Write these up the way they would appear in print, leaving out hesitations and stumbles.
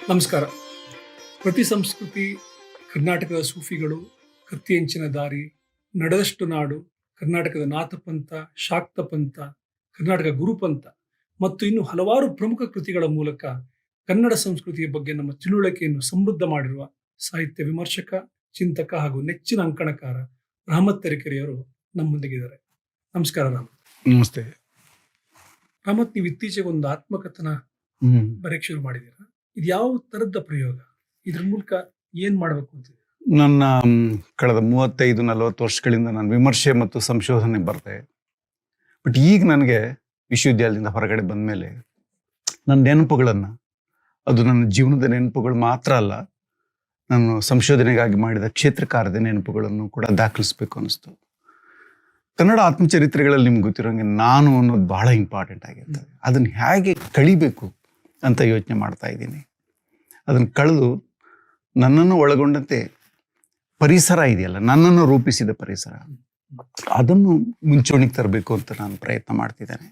ನಮಸ್ಕಾರ. ಪ್ರತಿ ಸಂಸ್ಕೃತಿ, ಕರ್ನಾಟಕದ ಸೂಫಿಗಳು, ಕತ್ತಿಯಂಚಿನ ದಾರಿ, ನಡೆದಷ್ಟು ನಾಡು, ಕರ್ನಾಟಕದ ನಾಥಪಂಥ, ಶಾಕ್ತಪಂಥ, ಕರ್ನಾಟಕ ಗುರುಪಂಥ ಮತ್ತು ಇನ್ನು ಹಲವಾರು ಪ್ರಮುಖ ಕೃತಿಗಳ ಮೂಲಕ ಕನ್ನಡ ಸಂಸ್ಕೃತಿಯ ಬಗ್ಗೆ ನಮ್ಮ ತಿಳುವಳಿಕೆಯನ್ನು ಸಮೃದ್ಧ ಮಾಡಿರುವ ಸಾಹಿತ್ಯ ವಿಮರ್ಶಕ, ಚಿಂತಕ ಹಾಗೂ ನೆಚ್ಚಿನ ಅಂಕಣಕಾರ ರಹಮತ್ ತರೀಕೆರೆಯವರು ನಮ್ಮೊಂದಿಗಿದ್ದಾರೆ. ನಮಸ್ಕಾರ ರಾಮತ್. ನಮಸ್ತೆ ರಾಮತ್, ನೀವು ಇತ್ತೀಚೆಗೆ ಒಂದು ಆತ್ಮಕಥನ ಬರೆಯಕ್ಕೆ ಶುರು ಮಾಡಿದ್ದೀರಾ. ಇದು ಯಾವ ತರದ ಪ್ರಯೋಗ? ಇದ್ರ ಮೂಲಕ ಏನ್ ಮಾಡ್ಬೇಕು ಅಂತಿದೆ? ನನ್ನ ಕಳೆದ 35-40 ವರ್ಷಗಳಿಂದ ನಾನು ವಿಮರ್ಶೆ ಮತ್ತು ಸಂಶೋಧನೆ ಬರ್ತೆ. ಬಟ್ ಈಗ ನನಗೆ ವಿಶ್ವವಿದ್ಯಾಲಯದಿಂದ ಹೊರಗಡೆ ಬಂದ ಮೇಲೆ ನನ್ನ ನೆನಪುಗಳನ್ನು, ಅದು ನನ್ನ ಜೀವನದ ನೆನಪುಗಳು ಮಾತ್ರ ಅಲ್ಲ, ನಾನು ಸಂಶೋಧನೆಗಾಗಿ ಮಾಡಿದ ಕ್ಷೇತ್ರ ಕಾರ್ಯದ ನೆನಪುಗಳನ್ನು ಕೂಡ ದಾಖಲಿಸ್ಬೇಕು ಅನ್ನಿಸ್ತು. ಕನ್ನಡ ಆತ್ಮಚರಿತ್ರೆಗಳಲ್ಲಿ ನಿಮ್ಗೆ ಗೊತ್ತಿರೋಂಗೆ ನಾನು ಅನ್ನೋದು ಬಹಳ ಇಂಪಾರ್ಟೆಂಟ್ ಆಗಿರ್ತದೆ. ಅದನ್ನು ಹೇಗೆ ಕಳಿಬೇಕು ಅಂತ ಯೋಚನೆ ಮಾಡ್ತಾ ಇದ್ದೀನಿ. ಅದನ್ನು ಕಳೆದು ನನ್ನನ್ನು ಒಳಗೊಂಡಂತೆ ಪರಿಸರ ಇದೆಯಲ್ಲ, ನನ್ನನ್ನು ರೂಪಿಸಿದ ಪರಿಸರ, ಅದನ್ನು ಮುಂಚೂಣಿಗೆ ತರಬೇಕು ಅಂತ ನಾನು ಪ್ರಯತ್ನ ಮಾಡ್ತಿದ್ದೇನೆ.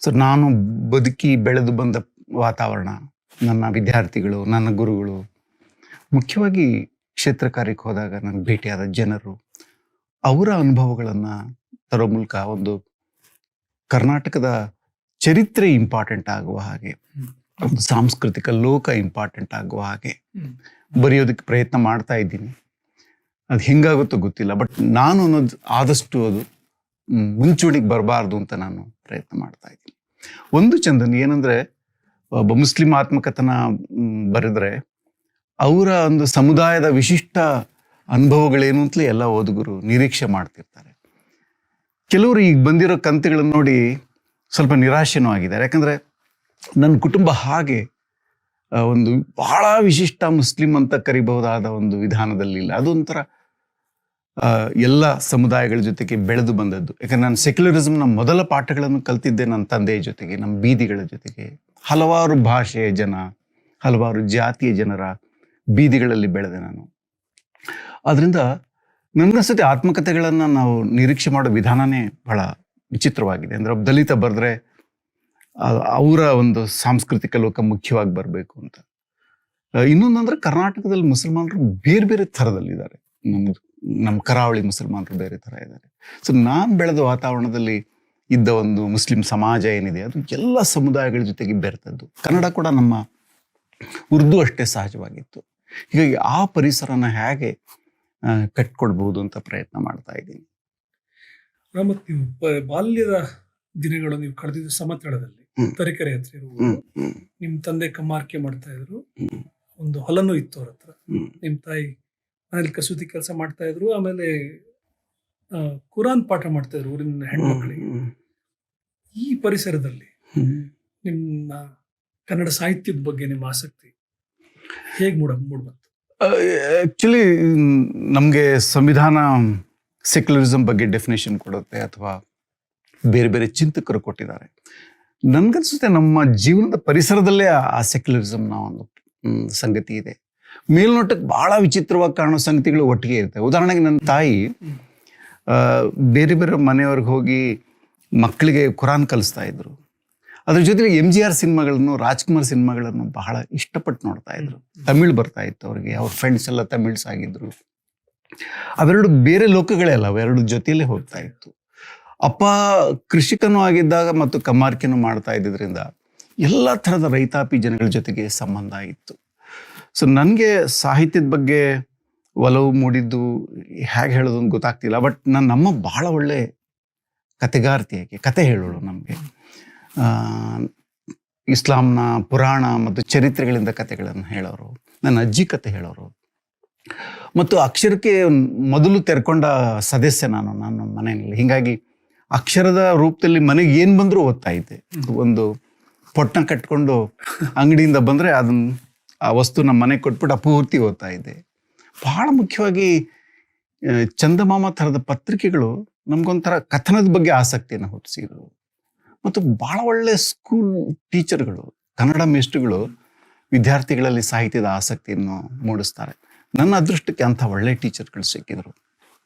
ಸೊ ನಾನು ಬದುಕಿ ಬೆಳೆದು ಬಂದ ವಾತಾವರಣ, ನನ್ನ ವಿದ್ಯಾರ್ಥಿಗಳು, ನನ್ನ ಗುರುಗಳು, ಮುಖ್ಯವಾಗಿ ಕ್ಷೇತ್ರ ಕಾರ್ಯಕ್ಕೆ ಹೋದಾಗ ನನಗೆ ಭೇಟಿಯಾದ ಜನರು, ಅವರ ಅನುಭವಗಳನ್ನು ತರೋ ಮೂಲಕ ಒಂದು ಕರ್ನಾಟಕದ ಚರಿತ್ರೆ ಇಂಪಾರ್ಟೆಂಟ್ ಆಗುವ ಹಾಗೆ, ಒಂದು ಸಾಂಸ್ಕೃತಿಕ ಲೋಕ ಇಂಪಾರ್ಟೆಂಟ್ ಆಗುವ ಹಾಗೆ ಬರೆಯೋದಕ್ಕೆ ಪ್ರಯತ್ನ ಮಾಡ್ತಾ ಇದ್ದೀನಿ. ಅದು ಹೆಂಗಾಗುತ್ತೋ ಗೊತ್ತಿಲ್ಲ, ಬಟ್ ನಾನು ಅನ್ನೋದು ಆದಷ್ಟು ಅದು ಮುಂಚೂಣಿಗೆ ಬರಬಾರ್ದು ಅಂತ ನಾನು ಪ್ರಯತ್ನ ಮಾಡ್ತಾ ಇದ್ದೀನಿ. ಒಂದು ಚಂದನ್ ಏನಂದ್ರೆ, ಒಬ್ಬ ಮುಸ್ಲಿಂ ಆತ್ಮಕಥನ ಬರೆದ್ರೆ ಅವರ ಒಂದು ಸಮುದಾಯದ ವಿಶಿಷ್ಟ ಅನುಭವಗಳೇನು ಅಂತಲೇ ಎಲ್ಲ ಓದುಗರು ನಿರೀಕ್ಷೆ ಮಾಡ್ತಿರ್ತಾರೆ. ಕೆಲವರು ಈಗ ಬಂದಿರೋ ಕಂತೆಗಳನ್ನು ನೋಡಿ ಸ್ವಲ್ಪ ನಿರಾಶೆನೂ ಆಗಿದ್ದಾರೆ. ಯಾಕಂದರೆ ನನ್ನ ಕುಟುಂಬ ಹಾಗೆ ಒಂದು ಬಹಳ ವಿಶಿಷ್ಟ ಮುಸ್ಲಿಂ ಅಂತ ಕರಿಬಹುದಾದ ಒಂದು ವಿಧಾನದಲ್ಲಿಲ್ಲ. ಅದೊಂಥರ ಎಲ್ಲ ಸಮುದಾಯಗಳ ಜೊತೆಗೆ ಬೆಳೆದು ಬಂದದ್ದು. ಯಾಕಂದ್ರೆ ನಾನು ಸೆಕ್ಯುಲರಿಸಮ್ನ ಮೊದಲ ಪಾಠಗಳನ್ನು ಕಲ್ತಿದ್ದೆ ನನ್ನ ತಂದೆಯ ಜೊತೆಗೆ, ನಮ್ಮ ಬೀದಿಗಳ ಜೊತೆಗೆ. ಹಲವಾರು ಭಾಷೆಯ ಜನ, ಹಲವಾರು ಜಾತಿಯ ಜನರ ಬೀದಿಗಳಲ್ಲಿ ಬೆಳೆದೆ ನಾನು. ಅದರಿಂದ ನನಗನ್ಸುತ್ತೆ ಆತ್ಮಕಥೆಗಳನ್ನು ನಾವು ನಿರೀಕ್ಷೆ ಮಾಡೋ ವಿಧಾನನೇ ಬಹಳ ವಿಚಿತ್ರವಾಗಿದೆ. ಅಂದರೆ ದಲಿತ ಬರೆದ್ರೆ ಅವರ ಒಂದು ಸಾಂಸ್ಕೃತಿಕ ಲೋಕ ಮುಖ್ಯವಾಗಿ ಬರಬೇಕು ಅಂತ. ಇನ್ನೊಂದಂದ್ರೆ, ಕರ್ನಾಟಕದಲ್ಲಿ ಮುಸಲ್ಮಾನರು ಬೇರೆ ಬೇರೆ ಥರದಲ್ಲಿದ್ದಾರೆ. ನಮ್ಮ ಕರಾವಳಿ ಮುಸಲ್ಮಾನರು ಬೇರೆ ಥರ ಇದ್ದಾರೆ. ಸೊ ನಾನು ಬೆಳೆದ ವಾತಾವರಣದಲ್ಲಿ ಇದ್ದ ಒಂದು ಮುಸ್ಲಿಂ ಸಮಾಜ ಏನಿದೆ, ಅದು ಎಲ್ಲ ಸಮುದಾಯಗಳ ಜೊತೆಗೆ ಬೆರೆತದ್ದು. ಕನ್ನಡ ಕೂಡ ನಮ್ಮ ಉರ್ದು ಅಷ್ಟೇ ಸಹಜವಾಗಿತ್ತು. ಹೀಗಾಗಿ ಆ ಪರಿಸರನ ಹೇಗೆ ಕಟ್ಕೊಳ್ಬಹುದು ಅಂತ ಪ್ರಯತ್ನ ಮಾಡ್ತಾ ಇದ್ದೀನಿ. ರಾಮತ್, ನೀವು ಬಾಲ್ಯದ ದಿನಗಳು ನೀವು ಕಳೆದಿದ್ದ ಸಮತಳದಲ್ಲಿ ತರೀಕೆರೆ ಹತ್ರ ಇರುವ, ನಿಮ್ ತಂದೆ ಕಮ್ಮಾರಿಕೆ ಮಾಡ್ತಾ ಇದ್ರು, ಒಂದು ಹೊಲನೂ ಇತ್ತು ಅವ್ರ ಹತ್ರ. ನಿಮ್ ತಾಯಿ ಮನೇಲಿ ಕಸೂತಿ ಕೆಲಸ ಮಾಡ್ತಾ ಇದ್ರು, ಆಮೇಲೆ ಕುರಾನ್ ಪಾಠ ಮಾಡ್ತಾ ಇದ್ರು ಊರಿನ ಹೆಣ್ಮಕ್ಳಿಗೆ. ಈ ಪರಿಸರದಲ್ಲಿ ನಿಮ್ಮ ಕನ್ನಡ ಸಾಹಿತ್ಯದ ಬಗ್ಗೆ ನಿಮ್ಮ ಆಸಕ್ತಿ ಹೇಗೆ ಮೂಡ್ಬಂತು? ಆ್ಯಕ್ಚುಲಿ ನಮಗೆ ಸಂವಿಧಾನ ಸೆಕ್ಯುಲರಿಸಮ್ ಬಗ್ಗೆ ಡೆಫಿನೇಷನ್ ಕೊಡುತ್ತೆ, ಅಥವಾ ಬೇರೆ ಬೇರೆ ಚಿಂತಕರು ಕೊಟ್ಟಿದ್ದಾರೆ. ನನ್ಗನ್ಸುತ್ತೆ ನಮ್ಮ ಜೀವನದ ಪರಿಸರದಲ್ಲೇ ಆ ಸೆಕ್ಯುಲರಿಸಮ್ನ ಒಂದು ಸಂಗತಿ ಇದೆ. ಮೇಲ್ನೋಟಕ್ಕೆ ಬಹಳ ವಿಚಿತ್ರವಾಗಿ ಕಾಣೋ ಸಂಗತಿಗಳು ಒಟ್ಟಿಗೆ ಇರ್ತವೆ. ಉದಾಹರಣೆಗೆ ನನ್ನ ತಾಯಿ ಬೇರೆ ಬೇರೆ ಮನೆಯವ್ರಿಗೆ ಹೋಗಿ ಮಕ್ಕಳಿಗೆ ಕುರಾನ್ ಕಲಿಸ್ತಾ ಇದ್ರು. ಅದ್ರ ಜೊತೆಗೆ MGR ಸಿನಿಮಾಗಳನ್ನು, ರಾಜ್ಕುಮಾರ್ ಸಿನಿಮಾಗಳನ್ನು ಬಹಳ ಇಷ್ಟಪಟ್ಟು ನೋಡ್ತಾ ಇದ್ರು. ತಮಿಳ್ ಬರ್ತಾ ಇತ್ತು ಅವ್ರಿಗೆ, ಅವ್ರ ಫ್ರೆಂಡ್ಸ್ ಎಲ್ಲ ತಮಿಳ್ಸ್ ಆಗಿದ್ರು. ಅವೆರಡು ಬೇರೆ ಲೋಕಗಳೇ ಅಲ್ಲ, ಅವೆರಡು ಜೊತೆಯಲ್ಲೇ ಹೋಗ್ತಾ ಇತ್ತು. ಅಪ್ಪ ಕೃಷಿಕನೂ ಆಗಿದ್ದಾಗ ಮತ್ತು ಕಮ್ಮಾರಿಕೆನೂ ಮಾಡ್ತಾ ಇದ್ದಿದ್ರಿಂದ ಎಲ್ಲ ಥರದ ರೈತಾಪಿ ಜನಗಳ ಜೊತೆಗೆ ಸಂಬಂಧ ಇತ್ತು. ಸೊ ನನಗೆ ಸಾಹಿತ್ಯದ ಬಗ್ಗೆ ಒಲವು ಮೂಡಿದ್ದು ಹೇಗೆ ಹೇಳೋದು ಅಂತ ಗೊತ್ತಾಗ್ತಿಲ್ಲ. ಬಟ್ ನನ್ನಮ್ಮ ಬಹಳ ಒಳ್ಳೆ ಕತೆಗಾರ್ತಿಯಾಗಿ ಕತೆ ಹೇಳೋಳು. ನಮಗೆ ಇಸ್ಲಾಂನ ಪುರಾಣ ಮತ್ತು ಚರಿತ್ರೆಗಳಿಂದ ಕತೆಗಳನ್ನು ಹೇಳೋರು. ನನ್ನ ಅಜ್ಜಿ ಕತೆ ಹೇಳೋರು. ಮತ್ತು ಅಕ್ಷರಕ್ಕೆ ಮೊದಲು ತೆರ್ಕೊಂಡ ಸದಸ್ಯ ನಾನು ಮನೆಯಲ್ಲಿ. ಹೀಗಾಗಿ ಅಕ್ಷರದ ರೂಪದಲ್ಲಿ ಮನೆಗೆ ಏನು ಬಂದರೂ ಓದ್ತಾ ಇದ್ದೆ. ಒಂದು ಪೊಟ್ಟಣ ಕಟ್ಕೊಂಡು ಅಂಗಡಿಯಿಂದ ಬಂದರೆ ಅದನ್ನು, ಆ ವಸ್ತು ನಮ್ಮ ಮನೆಗೆ ಕೊಟ್ಬಿಟ್ಟು ಪೂರ್ತಿ ಓದ್ತಾ ಇದ್ದೆ. ಬಹಳ ಮುಖ್ಯವಾಗಿ ಚಂದಮಾಮ ಥರದ ಪತ್ರಿಕೆಗಳು ನಮಗೊಂಥರ ಕಥನದ ಬಗ್ಗೆ ಆಸಕ್ತಿಯನ್ನು ಹುಟ್ಟಿಸಿದ್ರು. ಮತ್ತು ಭಾಳ ಒಳ್ಳೆ ಸ್ಕೂಲ್ ಟೀಚರ್ಗಳು, ಕನ್ನಡ ಮೇಷ್ಟ್ರುಗಳು ವಿದ್ಯಾರ್ಥಿಗಳಲ್ಲಿ ಸಾಹಿತ್ಯದ ಆಸಕ್ತಿಯನ್ನು ಮೂಡಿಸ್ತಾರೆ. ನನ್ನ ಅದೃಷ್ಟಕ್ಕೆ ಅಂಥ ಒಳ್ಳೆ ಟೀಚರ್ಗಳು ಸಿಕ್ಕಿದ್ರು.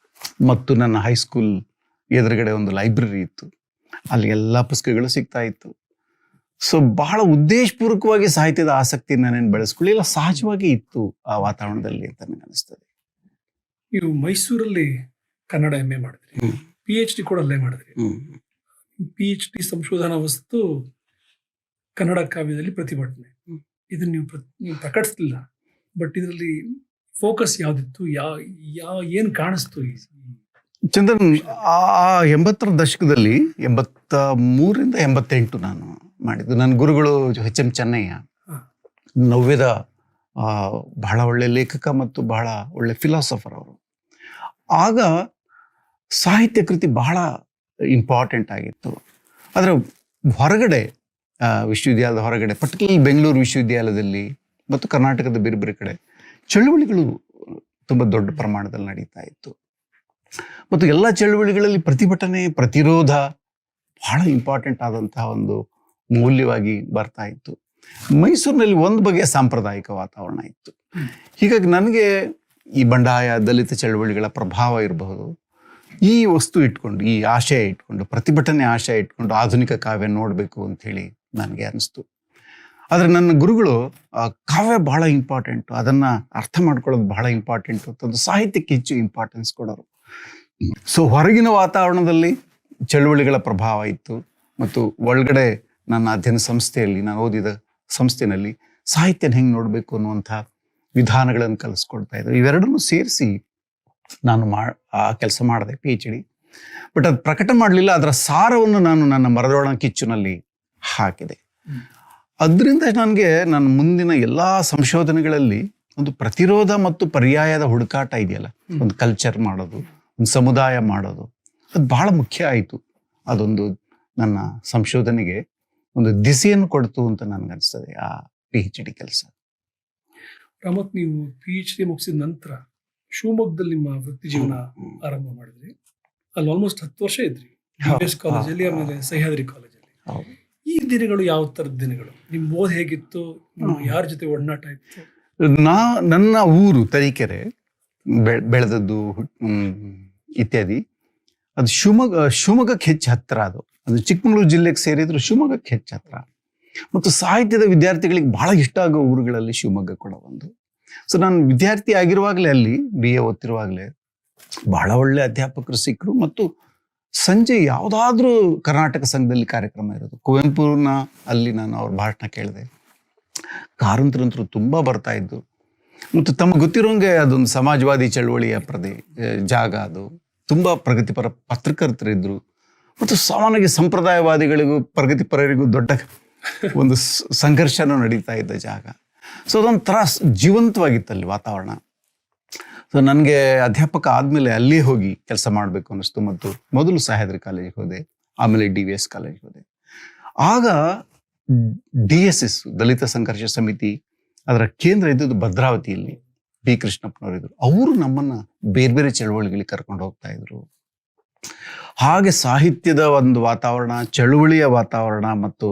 ಮತ್ತು ನನ್ನ ಹೈಸ್ಕೂಲ್ ಎದುರುಗಡೆ ಒಂದು ಲೈಬ್ರರಿ ಇತ್ತು. ಅಲ್ಲಿ ಎಲ್ಲ ಪುಸ್ತಕಗಳು ಸಿಗ್ತಾ ಇತ್ತು. ಸೊ ಬಹಳ ಉದ್ದೇಶಪೂರ್ವಕವಾಗಿ ಸಾಹಿತ್ಯದ ಆಸಕ್ತಿ ನಾನೇನು ಬೆಳೆಸ್ಕೊಳ್ಳಿಲ್ಲ, ಸಹಜವಾಗಿ ಇತ್ತು ಆ ವಾತಾವರಣದಲ್ಲಿ ಅಂತ ನನಗೆ ಅನಿಸ್ತದೆ. ನೀವು ಮೈಸೂರಲ್ಲಿ ಕನ್ನಡ MA ಮಾಡಿದ್ರಿ, PhD ಕೂಡ ಅಲ್ಲೇ ಮಾಡಿದ್ರಿ. PhD ಸಂಶೋಧನಾ ವಸ್ತು ಕನ್ನಡ ಕಾವ್ಯದಲ್ಲಿ ಪ್ರತಿಭಟನೆ. ಇದನ್ನ ನೀವು ಪ್ರಕಟಿಸ್ಲಿಲ್ಲ, ಬಟ್ ಇದರಲ್ಲಿ ಫೋಕಸ್ ಯಾವ್ದಿತ್ತು, ಏನ್ ಕಾಣಿಸ್ತು? ಚಂದನ್, ಆ 80ರ ದಶಕದಲ್ಲಿ 83ರಿಂದ 88 ನಾನು ಮಾಡಿದ್ದು. ನನ್ನ ಗುರುಗಳು HM ಚೆನ್ನಯ್ಯ, ನವ್ಯದ ಬಹಳ ಒಳ್ಳೆ ಲೇಖಕ ಮತ್ತು ಬಹಳ ಒಳ್ಳೆ ಫಿಲಾಸಫರ್ ಅವರು. ಆಗ ಸಾಹಿತ್ಯ ಕೃತಿ ಬಹಳ ಇಂಪಾರ್ಟೆಂಟ್ ಆಗಿತ್ತು. ಆದರೆ ಹೊರಗಡೆ, ವಿಶ್ವವಿದ್ಯಾಲಯದ ಹೊರಗಡೆ, ಪರ್ಟಿಕ್ಯುಲರ್ಲಿ ಬೆಂಗಳೂರು ವಿಶ್ವವಿದ್ಯಾಲಯದಲ್ಲಿ ಮತ್ತು ಕರ್ನಾಟಕದ ಬೇರೆ ಬೇರೆ ಕಡೆ ಚಳುವಳಿಗಳು ತುಂಬ ದೊಡ್ಡ ಪ್ರಮಾಣದಲ್ಲಿ ನಡೀತಾ ಇತ್ತು. ಮತ್ತು ಎಲ್ಲ ಚಳುವಳಿಗಳಲ್ಲಿ ಪ್ರತಿಭಟನೆ, ಪ್ರತಿರೋಧ ಬಹಳ ಇಂಪಾರ್ಟೆಂಟ್ ಆದಂತಹ ಒಂದು ಮೌಲ್ಯವಾಗಿ ಬರ್ತಾ ಇತ್ತು. ಮೈಸೂರಿನಲ್ಲಿ ಒಂದು ಬಗೆಯ ಸಾಂಪ್ರದಾಯಿಕ ವಾತಾವರಣ ಇತ್ತು. ಹೀಗಾಗಿ ನನಗೆ ಈ ಬಂಡಾಯ, ದಲಿತ ಚಳುವಳಿಗಳ ಪ್ರಭಾವ ಇರಬಹುದು, ಈ ವಸ್ತು ಇಟ್ಕೊಂಡು, ಈ ಆಶಯ ಇಟ್ಕೊಂಡು, ಪ್ರತಿಭಟನೆ ಆಶಯ ಇಟ್ಕೊಂಡು ಆಧುನಿಕ ಕಾವ್ಯ ನೋಡಬೇಕು ಅಂಥೇಳಿ ನನಗೆ ಅನಿಸ್ತು. ಆದರೆ ನನ್ನ ಗುರುಗಳು ಕಾವ್ಯ ಬಹಳ ಇಂಪಾರ್ಟೆಂಟು, ಅದನ್ನು ಅರ್ಥ ಮಾಡ್ಕೊಳ್ಳೋದು ಬಹಳ ಇಂಪಾರ್ಟೆಂಟು ಅಂತಂದು ಸಾಹಿತ್ಯಕ್ಕೆ ಹೆಚ್ಚು ಇಂಪಾರ್ಟೆನ್ಸ್ ಕೊಡೋರು. ಸೊ ಹೊರಗಿನ ವಾತಾವರಣದಲ್ಲಿ ಚಳುವಳಿಗಳ ಪ್ರಭಾವ ಇತ್ತು, ಮತ್ತು ಒಳಗಡೆ ನನ್ನ ಅಧ್ಯಯನ ಸಂಸ್ಥೆಯಲ್ಲಿ, ನಾನು ಓದಿದ ಸಂಸ್ಥೆಯಲ್ಲಿ ಸಾಹಿತ್ಯನ ಹೆಂಗೆ ನೋಡಬೇಕು ಅನ್ನುವಂಥ ವಿಧಾನಗಳನ್ನು ಕಲಿಸ್ಕೊಡ್ತಾ ಇದ್ರು. ಇವೆರಡನ್ನೂ ಸೇರಿಸಿ ನಾನು ಆ ಕೆಲಸ ಮಾಡಿದೆ, PhD. ಬಟ್ ಅದು ಪ್ರಕಟ ಮಾಡಲಿಲ್ಲ. ಅದರ ಸಾರವನ್ನು ನಾನು ನನ್ನ ಮರದೊಳ ಕಿಚ್ಚುನಲ್ಲಿ ಹಾಕಿದೆ. ಅದರಿಂದ ನನಗೆ ನನ್ನ ಮುಂದಿನ ಎಲ್ಲ ಸಂಶೋಧನೆಗಳಲ್ಲಿ ಒಂದು ಪ್ರತಿರೋಧ ಮತ್ತು ಪರ್ಯಾಯದ ಹುಡುಕಾಟ ಇದೆಯಲ್ಲ, ಒಂದು ಕಲ್ಚರ್ ಮಾಡೋದು, ಒಂದು ಸಮುದಾಯ ಮಾಡೋದು, ಅದು ಬಹಳ ಮುಖ್ಯ ಆಯಿತು. ಅದೊಂದು ನನ್ನ ಸಂಶೋಧನೆಗೆ ಒಂದು ದಿಸೆಯನ್ನು ಕೊಡ್ತು ಅಂತ ನನಗನ್ನಿಸ್ತದೆ ಆ PhD ಕೆಲಸ. ರಾಮತ್, ನೀವು PhD ಮುಗಿಸಿದ ನಂತರ ಶಿವಮೊಗ್ಗದಲ್ಲಿ ನಿಮ್ಮ ವೃತ್ತಿ ಜೀವನ ಆರಂಭ ಮಾಡಿದ್ರಿ. ಅಲ್ಲಿ ಆಲ್ಮೋಸ್ಟ್ 10 ವರ್ಷ ಇದ್ರಿ, US ಕಾಲೇಜಲ್ಲಿ, ಆಮೇಲೆ ಸಹ್ಯಾದ್ರಿ ಕಾಲೇಜಲ್ಲಿ. ಈ ದಿನಗಳು ಯಾವ ಥರದ ದಿನಗಳು? ನಿಮ್ಮ ಓದ್ ಹೇಗಿತ್ತು? ಯಾರ ಜೊತೆ ಒಡನಾಟ ಇತ್ತು? ನನ್ನ ಊರು ತರೀಕೆರೆ, ಬೆಳೆದದ್ದು ಇತ್ಯಾದಿ, ಅದು ಶಿವಮೊಗ್ಗಕ್ಕೆ ಹೆಚ್ಚು ಹತ್ತಿರ. ಅದು ಚಿಕ್ಕಮಗಳೂರು ಜಿಲ್ಲೆಗೆ ಸೇರಿದ್ರು ಶಿವಮೊಗ್ಗಕ್ಕೆ ಹೆಚ್ಚು ಹತ್ತಿರ. ಮತ್ತು ಸಾಹಿತ್ಯದ ವಿದ್ಯಾರ್ಥಿಗಳಿಗೆ ಬಹಳ ಇಷ್ಟ ಆಗೋ ಊರುಗಳಲ್ಲಿ ಶಿವಮೊಗ್ಗ ಕೂಡ ಒಂದು. ಸೊ ನಾನು ವಿದ್ಯಾರ್ಥಿ ಆಗಿರುವಾಗಲೇ, ಅಲ್ಲಿ BA ಓದ್ತಿರುವಾಗಲೇ ಬಹಳ ಒಳ್ಳೆ ಅಧ್ಯಾಪಕರು ಸಿಕ್ಕರು. ಮತ್ತು ಸಂಜೆ ಯಾವುದಾದ್ರೂ ಕರ್ನಾಟಕ ಸಂಘದಲ್ಲಿ ಕಾರ್ಯಕ್ರಮ ಇರೋದು, ಕುವೆಂಪುನ ಅಲ್ಲಿ ನಾನು ಅವ್ರ ಭಾಷಣ ಕೇಳಿದೆ. ಕಾರಂತರಂತರು ತುಂಬ ಬರ್ತಾ ಇದ್ದು. ಮತ್ತು ತಮಗೆ ಗೊತ್ತಿರೋಂಗೆ ಅದೊಂದು ಸಮಾಜವಾದಿ ಚಳವಳಿಯ ಜಾಗ. ಅದು ತುಂಬ ಪ್ರಗತಿಪರ ಪತ್ರಕರ್ತರಿದ್ದರು. ಮತ್ತು ಸಾಮಾನ್ಯವಾಗಿ ಸಂಪ್ರದಾಯವಾದಿಗಳಿಗೂ ಪ್ರಗತಿಪರರಿಗೂ ದೊಡ್ಡ ಒಂದು ಸಂಘರ್ಷನೂ ನಡೀತಾ ಇದ್ದ ಜಾಗ. ಸೊ ಅದೊಂಥರ ಜೀವಂತವಾಗಿತ್ತಲ್ಲಿ ವಾತಾವರಣ. ಸೊ ನನಗೆ ಅಧ್ಯಾಪಕ ಆದಮೇಲೆ ಅಲ್ಲೇ ಹೋಗಿ ಕೆಲಸ ಮಾಡಬೇಕು ಅನ್ನಿಸ್ತು. ಮತ್ತು ಮೊದಲು ಸಹ್ಯಾದ್ರಿ ಕಾಲೇಜಿಗೆ ಹೋದೆ, ಆಮೇಲೆ DVS ಕಾಲೇಜಿಗೆ ಹೋದೆ. ಆಗ DSS, ದಲಿತ ಸಂಘರ್ಷ ಸಮಿತಿ, ಅದರ ಕೇಂದ್ರ ಇದ್ದದ್ದು ಭದ್ರಾವತಿಯಲ್ಲಿ. B. ಕೃಷ್ಣಪ್ಪನವರಿದ್ರು. ಅವರು ನಮ್ಮನ್ನು ಬೇರೆ ಬೇರೆ ಚಳುವಳಿಗಳಿಗೆ ಕರ್ಕೊಂಡು ಹೋಗ್ತಾ ಇದ್ರು. ಹಾಗೆ ಸಾಹಿತ್ಯದ ಒಂದು ವಾತಾವರಣ, ಚಳುವಳಿಯ ವಾತಾವರಣ ಮತ್ತು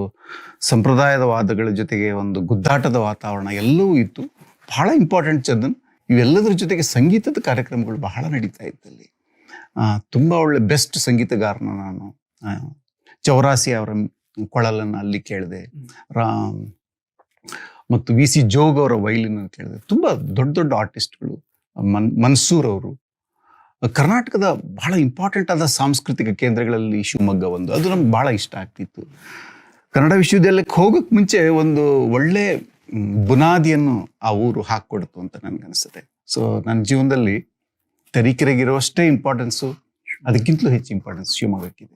ಸಂಪ್ರದಾಯದ ವಾದಗಳ ಜೊತೆಗೆ ಒಂದು ಗುದ್ದಾಟದ ವಾತಾವರಣ ಎಲ್ಲವೂ ಇತ್ತು. ಬಹಳ ಇಂಪಾರ್ಟೆಂಟ್ ಚಂದನ್, ಇವೆಲ್ಲದರ ಜೊತೆಗೆ ಸಂಗೀತದ ಕಾರ್ಯಕ್ರಮಗಳು ಬಹಳ ನಡೀತಾ ಇತ್ತಲ್ಲಿ. ತುಂಬ ಒಳ್ಳೆ ಬೆಸ್ಟ್ ಸಂಗೀತಗಾರನ ನಾನು, ಚೌರಾಸಿ ಅವರ ಕೊಳಲನ್ನು ಅಲ್ಲಿ ಕೇಳಿದೆ, ಮತ್ತು VC ಜೋಗ್ ಅವರ ವೈಲಿನ್ ಕೇಳಿದೆ. ತುಂಬ ದೊಡ್ಡ ದೊಡ್ಡ ಆರ್ಟಿಸ್ಟ್ಗಳು, ಮನ್ಸೂರ್ ಅವರು. ಕರ್ನಾಟಕದ ಬಹಳ ಇಂಪಾರ್ಟೆಂಟ್ ಆದ ಸಾಂಸ್ಕೃತಿಕ ಕೇಂದ್ರಗಳಲ್ಲಿ ಶಿವಮೊಗ್ಗ ಒಂದು. ಅದು ನಮ್ಗೆ ಬಹಳ ಇಷ್ಟ ಆಗ್ತಿತ್ತು. ಕನ್ನಡ ವಿಶ್ವವಿದ್ಯಾಲಯಕ್ಕೆ ಹೋಗೋಕ್ಕೆ ಮುಂಚೆ ಒಂದು ಒಳ್ಳೆ ಬುನಾದಿಯನ್ನು ಆ ಊರು ಹಾಕ್ಕೊಡ್ತು ಅಂತ ನನಗನ್ನಿಸುತ್ತೆ. ಸೊ ನನ್ನ ಜೀವನದಲ್ಲಿ ತರೀಕೆರೆಗಿರುವಷ್ಟೇ ಇಂಪಾರ್ಟೆನ್ಸು, ಅದಕ್ಕಿಂತಲೂ ಹೆಚ್ಚು ಇಂಪಾರ್ಟೆನ್ಸ್ ಶಿವಮೊಗ್ಗಕ್ಕಿದೆ.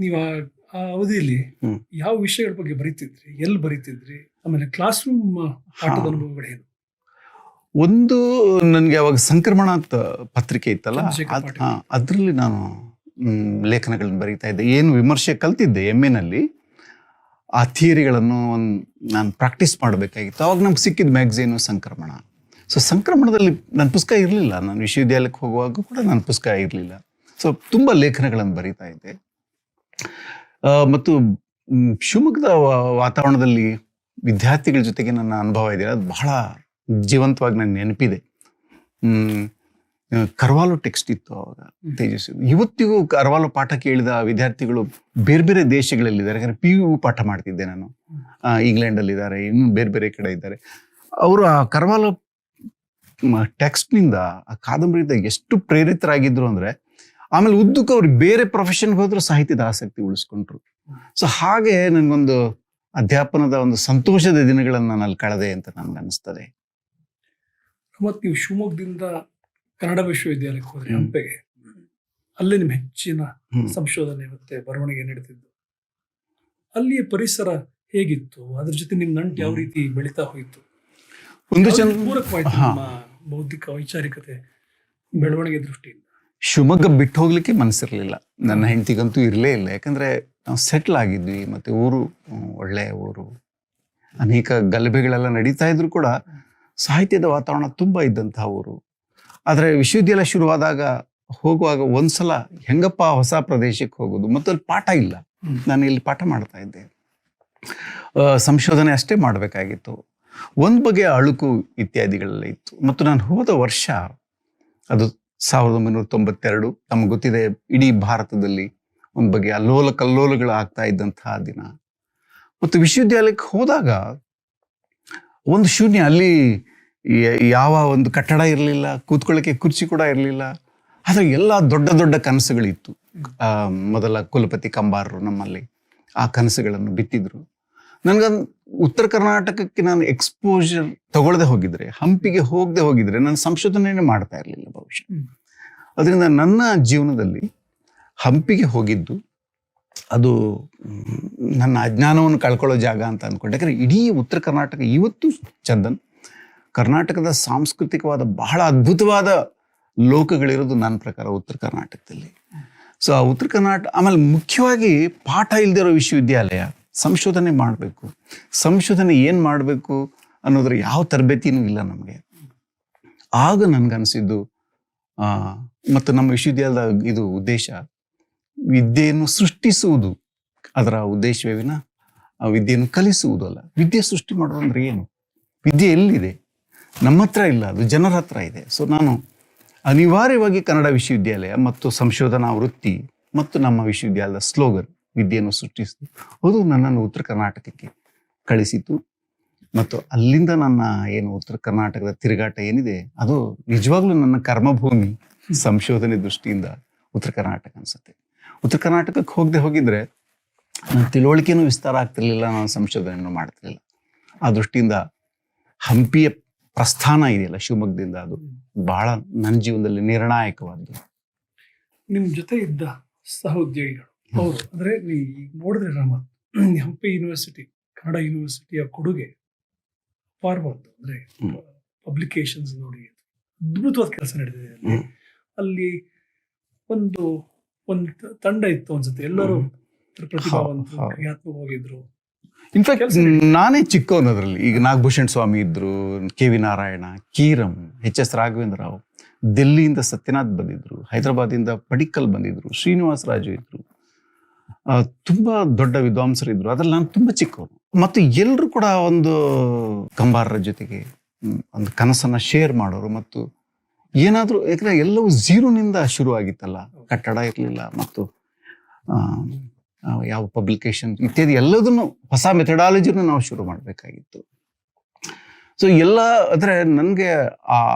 ನೀವು ಆ ಅವಧಿಯಲ್ಲಿ ಯಾವ ವಿಷಯಗಳ ಬಗ್ಗೆ ಬರೀತಿದ್ರಿ, ಎಲ್ಲಿ ಬರೀತಿದ್ರಿ, ಆಮೇಲೆ ಕ್ಲಾಸ್ ರೂಮ್ ಪಾಠದ ಅನುಭವಗಳೇನು? ಒಂದು, ನನಗೆ ಅವಾಗ ಸಂಕ್ರಮಣ ಅಂತ ಪತ್ರಿಕೆ ಇತ್ತಲ್ಲ, ಅದರಲ್ಲಿ ನಾನು ಲೇಖನಗಳನ್ನು ಬರೀತಾ ಇದ್ದೆ. ಏನು ವಿಮರ್ಶೆ ಕಲ್ತಿದ್ದೆ MA ಆ ಥಿಯರಿಗಳನ್ನು ನಾನು ಪ್ರಾಕ್ಟೀಸ್ ಮಾಡಬೇಕಾಗಿತ್ತು. ಅವಾಗ ನಮ್ಗೆ ಸಿಕ್ಕಿದ ಮ್ಯಾಗ್ಝೀನು ಸಂಕ್ರಮಣ. ಸೊ ಸಂಕ್ರಮಣದಲ್ಲಿ ನನ್ನ ಪುಸ್ತಕ ಇರಲಿಲ್ಲ. ನಾನು ವಿಶ್ವವಿದ್ಯಾಲಯಕ್ಕೆ ಹೋಗುವಾಗ ಕೂಡ ನನ್ನ ಪುಸ್ತಕ ಇರಲಿಲ್ಲ. ಸೊ ತುಂಬ ಲೇಖನಗಳನ್ನು ಬರೀತಾ ಇದ್ದೆ. ಮತ್ತು ಶಿವಮೊಗ್ಗದ ವಾತಾವರಣದಲ್ಲಿ ವಿದ್ಯಾರ್ಥಿಗಳ ಜೊತೆಗೆ ನನ್ನ ಅನುಭವ ಇದೆ, ಅದು ಬಹಳ ಜೀವಂತವಾಗಿ ನನಗೆ ನೆನಪಿದೆ. ಕರ್ವಾಲೋ ಟೆಕ್ಸ್ಟ್ ಇತ್ತು ಅವಾಗ, ತೇಜಸ್ವಿ. ಇವತ್ತಿಗೂ ಕರ್ವಾಲೋ ಪಾಠ ಕೇಳಿದ ವಿದ್ಯಾರ್ಥಿಗಳು ಬೇರೆ ಬೇರೆ ದೇಶಗಳಲ್ಲಿದ್ದಾರೆ. ಯಾಕಂದರೆ PU ಪಾಠ ಮಾಡ್ತಿದ್ದೆ ನಾನು. ಇಂಗ್ಲೆಂಡಲ್ಲಿ ಇದ್ದಾರೆ, ಇನ್ನು ಬೇರೆ ಬೇರೆ ಕಡೆ ಇದ್ದಾರೆ. ಅವರು ಆ ಕರ್ವಾಲೋ ಟೆಕ್ಸ್ಟ್ನಿಂದ, ಆ ಕಾದಂಬರಿಯಿಂದ ಎಷ್ಟು ಪ್ರೇರಿತರಾಗಿದ್ರು ಅಂದರೆ, ಆಮೇಲೆ ಉದ್ದಕ್ಕೂ ಅವ್ರಿಗೆ ಬೇರೆ ಪ್ರೊಫೆಷನ್ಗೆ ಹೋದ್ರು ಸಾಹಿತ್ಯದ ಆಸಕ್ತಿ ಉಳಿಸ್ಕೊಂಡ್ರು. ಸೊ ಹಾಗೆ ನನಗೊಂದು ಅಧ್ಯಾಪನದ ಒಂದು ಸಂತೋಷದ ದಿನಗಳನ್ನು ನಾನು ಅಲ್ಲಿ ಕಳೆದೆ ಅಂತ ನನಗೆ ಅನಿಸ್ತದೆ. ಮತ್ತು ನೀವು ಶಿವಮೊಗ್ಗದಿಂದ ಕನ್ನಡ ವಿಶ್ವವಿದ್ಯಾಲಯಕ್ಕೆ ಹೋದ್ರಿ, ಹಂಪೆಗೆ. ಅಲ್ಲೇ ನಿಮ್ಮ ಹೆಚ್ಚಿನ ಸಂಶೋಧನೆ ಮತ್ತೆ ಬರವಣಿಗೆ ನಡೀತಿದ್ದು. ಅಲ್ಲಿಯ ಪರಿಸರ ಹೇಗಿತ್ತು? ಅದ್ರ ಜೊತೆ ನಿಮ್ಮ ನಂಟು ಯಾವ ರೀತಿ ಬೆಳೀತಾ ಹೋಯಿತು? ಪೂರಕವಾಯ್ತು ನಿಮ್ಮ ಬೌದ್ಧಿಕ ವೈಚಾರಿಕತೆ ಬೆಳವಣಿಗೆ ದೃಷ್ಟಿಯಿಂದ? ಶಿವಮೊಗ್ಗ ಬಿಟ್ಟು ಹೋಗ್ಲಿಕ್ಕೆ ಮನಸ್ಸಿರ್ಲಿಲ್ಲ, ನನ್ನ ಹೆಂಡತಿಗಂತೂ ಇರಲೇ ಇಲ್ಲ. ಯಾಕಂದ್ರೆ ನಾವು ಸೆಟ್ಲ್ ಆಗಿದ್ವಿ, ಮತ್ತೆ ಊರು ಒಳ್ಳೆಯ ಊರು, ಅನೇಕ ಗಲಭೆಗಳೆಲ್ಲ ನಡೀತಾ ಇದ್ರು ಕೂಡ ಸಾಹಿತ್ಯದ ವಾತಾವರಣ ತುಂಬ ಇದ್ದಂತಹ ಊರು. ಆದರೆ ವಿಶ್ವವಿದ್ಯಾಲಯ ಶುರುವಾದಾಗ ಹೋಗುವಾಗ ಒಂದ್ಸಲ ಹೆಂಗಪ್ಪ ಹೊಸ ಪ್ರದೇಶಕ್ಕೆ ಹೋಗೋದು, ಮತ್ತು ಅಲ್ಲಿ ಪಾಠ ಇಲ್ಲ. ನಾನು ಇಲ್ಲಿ ಪಾಠ ಮಾಡ್ತಾ ಇದ್ದೆ, ಸಂಶೋಧನೆ ಅಷ್ಟೇ ಮಾಡಬೇಕಾಗಿತ್ತು. ಒಂದು ಬಗೆಯ ಅಳುಕು ಇತ್ಯಾದಿಗಳೆಲ್ಲ ಇತ್ತು. ಮತ್ತು ನಾನು ಹೋದ ವರ್ಷ ಅದು 1992, ನಮಗೆ ಗೊತ್ತಿದೆ ಇಡೀ ಭಾರತದಲ್ಲಿ ಒಂದು ಬಗೆಯ ಅಲ್ಲೋಲ ಕಲ್ಲೋಲಗಳು ಆಗ್ತಾ ಇದ್ದಂತಹ ದಿನ. ಮತ್ತು ವಿಶ್ವವಿದ್ಯಾಲಯಕ್ಕೆ ಹೋದಾಗ ಒಂದು ಶೂನ್ಯ, ಅಲ್ಲಿ ಯಾವ ಒಂದು ಕಟ್ಟಡ ಇರಲಿಲ್ಲ, ಕೂತ್ಕೊಳ್ಳೋಕ್ಕೆ ಕುರ್ಚಿ ಕೂಡ ಇರಲಿಲ್ಲ. ಆದರೆ ಎಲ್ಲ ದೊಡ್ಡ ದೊಡ್ಡ ಕನಸುಗಳಿತ್ತು. ಮೊದಲ ಕುಲಪತಿ ಕಂಬಾರರು ನಮ್ಮಲ್ಲಿ ಆ ಕನಸುಗಳನ್ನು ಬಿತ್ತಿದ್ರು. ನನಗೊಂದು ಉತ್ತರ ಕರ್ನಾಟಕಕ್ಕೆ ನಾನು ಎಕ್ಸ್ಪೋಜರ್ ತಗೊಳ್ಳದೆ ಹೋಗಿದ್ರೆ, ಹಂಪಿಗೆ ಹೋಗದೆ ಹೋಗಿದ್ರೆ ನಾನು ಸಂಶೋಧನೆಯೇ ಮಾಡ್ತಾ ಇರಲಿಲ್ಲ ಬಹುಶಃ. ಅದರಿಂದ ನನ್ನ ಜೀವನದಲ್ಲಿ ಹಂಪಿಗೆ ಹೋಗಿದ್ದು ಅದು ನನ್ನ ಅಜ್ಞಾನವನ್ನು ಕಳ್ಕೊಳ್ಳೋ ಜಾಗ ಅಂತ ಅಂದ್ಕೊಂಡೆ. ಯಾಕಂದರೆ ಇಡೀ ಉತ್ತರ ಕರ್ನಾಟಕ ಇವತ್ತು ಚಂದನ್, ಕರ್ನಾಟಕದ ಸಾಂಸ್ಕೃತಿಕವಾದ ಬಹಳ ಅದ್ಭುತವಾದ ಲೋಕಗಳಿರೋದು ನನ್ನ ಪ್ರಕಾರ ಉತ್ತರ ಕರ್ನಾಟಕದಲ್ಲಿ. ಸೊ ಆ ಉತ್ತರ ಕರ್ನಾಟಕ, ಆಮೇಲೆ ಮುಖ್ಯವಾಗಿ ಪಾಠ ಇಲ್ದಿರೋ ವಿಶ್ವವಿದ್ಯಾಲಯ, ಸಂಶೋಧನೆ ಮಾಡಬೇಕು, ಸಂಶೋಧನೆ ಏನು ಮಾಡಬೇಕು ಅನ್ನೋದ್ರ ಯಾವ ತರಬೇತಿನೂ ಇಲ್ಲ ನಮಗೆ. ಆಗ ನನಗನ್ಸಿದ್ದು, ಮತ್ತು ನಮ್ಮ ವಿಶ್ವವಿದ್ಯಾಲಯದ ಇದು ಉದ್ದೇಶ ವಿದ್ಯೆಯನ್ನು ಸೃಷ್ಟಿಸುವುದು, ಅದರ ಉದ್ದೇಶವೇ ವಿನ ವಿದ್ಯೆಯನ್ನು ಕಲಿಸುವುದು ಅಲ್ಲ. ವಿದ್ಯೆ ಸೃಷ್ಟಿ ಮಾಡೋದು ಅಂದ್ರೆ ಏನು? ವಿದ್ಯೆ ಎಲ್ಲಿದೆ? ನಮ್ಮ ಹತ್ರ ಇಲ್ಲ, ಅದು ಜನರ ಹತ್ರ ಇದೆ. ಸೊ ನಾನು ಅನಿವಾರ್ಯವಾಗಿ ಕನ್ನಡ ವಿಶ್ವವಿದ್ಯಾಲಯ ಮತ್ತು ಸಂಶೋಧನಾ ವೃತ್ತಿ ಮತ್ತು ನಮ್ಮ ವಿಶ್ವವಿದ್ಯಾಲಯದ ಸ್ಲೋಗನ್ ವಿದ್ಯೆಯನ್ನು ಸೃಷ್ಟಿಸಿತು, ಅದು ನನ್ನನ್ನು ಉತ್ತರ ಕರ್ನಾಟಕಕ್ಕೆ ಕಳಿಸಿತು. ಮತ್ತು ಅಲ್ಲಿಂದ ನನ್ನ ಏನು ಉತ್ತರ ಕರ್ನಾಟಕದ ತಿರುಗಾಟ ಏನಿದೆ, ಅದು ನಿಜವಾಗ್ಲೂ ನನ್ನ ಕರ್ಮಭೂಮಿ ಸಂಶೋಧನೆ ದೃಷ್ಟಿಯಿಂದ ಉತ್ತರ ಕರ್ನಾಟಕ ಅನ್ಸುತ್ತೆ. ಉತ್ತರ ಕರ್ನಾಟಕಕ್ಕೆ ಹೋಗಿದ್ರೆ ನನ್ನ ತಿಳುವಳಿಕೆನೂ ವಿಸ್ತಾರ ಆಗ್ತಿರ್ಲಿಲ್ಲ, ನಾನು ಸಂಶೋಧನೆಯನ್ನು ಮಾಡ್ತಿರ್ಲಿಲ್ಲ. ಆ ದೃಷ್ಟಿಯಿಂದ ಹಂಪಿಯ ಪ್ರಸ್ಥಾನ ಇದೆಯಲ್ಲ ಶಿವಮೊಗ್ಗದಿಂದ, ಅದು ಬಹಳ ನನ್ನ ಜೀವನದಲ್ಲಿ ನಿರ್ಣಾಯಕವಾದ್ದು. ನಿಮ್ಮ ಜೊತೆ ಇದ್ದ ಸಹೋದ್ಯೋಗಿಗಳು ಅವರು, ಅಂದ್ರೆ ನೀವು ನೋಡಿದ್ರೆ ರಾಮತ್, ಹಂಪಿ ಯೂನಿವರ್ಸಿಟಿ, ಕನ್ನಡ ಯೂನಿವರ್ಸಿಟಿಯ ಕೊಡುಗೆ ಅಪಾರವಾದ್ದು. ಅಂದ್ರೆ ಪಬ್ಲಿಕೇಶನ್ಸ್ ನೋಡಿ ಅದ್ಭುತವಾದ ಕೆಲಸ ನಡೆದಿದೆ ಅಲ್ಲಿ. ಅಲ್ಲಿ ಒಂದು ತಂಡ ಇತ್ತು ಅನ್ಸುತ್ತೆ, ಎಲ್ಲರೂ ಪ್ರತಿಭಾವಂತರು, ಕ್ರಿಯಾತ್ಮಕವಾಗಿದ್ರು. ಇನ್ಫ್ಯಾಕ್ಟ್ ನಾನೇ ಚಿಕ್ಕವನದ್ರಲ್ಲಿ. ಈಗ ನಾಗಭೂಷಣ್ ಸ್ವಾಮಿ ಇದ್ರು, ಕೆ.ವಿ. ನಾರಾಯಣ, ಕೀರಂ, ಎಚ್.ಎಸ್. ರಾಘವೇಂದ್ರ ರಾವ್, ದಿಲ್ಲಿಯಿಂದ ಸತ್ಯನಾಥ್ ಬಂದಿದ್ರು, ಹೈದರಾಬಾದಿಂದ ಪಡಿಕ್ಕಲ್ ಬಂದಿದ್ರು, ಶ್ರೀನಿವಾಸ ರಾಜು ಇದ್ರು, ತುಂಬಾ ದೊಡ್ಡ ವಿದ್ವಾಂಸರಿದ್ರು. ಅದ್ರಲ್ಲಿ ನಾನು ತುಂಬಾ ಚಿಕ್ಕವನು. ಮತ್ತು ಎಲ್ಲರೂ ಕೂಡ ಒಂದು ಕಂಬಾರರ ಜೊತೆಗೆ ಒಂದು ಕನಸನ್ನ ಶೇರ್ ಮಾಡೋರು. ಮತ್ತು ಏನಾದರೂ, ಯಾಕಂದ್ರೆ ಎಲ್ಲವೂ ಝೀರೋನಿಂದ ಶುರು ಆಗಿತ್ತಲ್ಲ, ಕಟ್ಟಡ ಇರಲಿಲ್ಲ, ಮತ್ತು ಯಾವ ಪಬ್ಲಿಕೇಶನ್ ಇತ್ಯಾದಿ ಎಲ್ಲದನ್ನು ಹೊಸ ಮೆಥಡಾಲಜಿನೂ ನಾವು ಶುರು ಮಾಡಬೇಕಾಗಿತ್ತು. ಸೊ ಎಲ್ಲ ಅಂದರೆ ನನಗೆ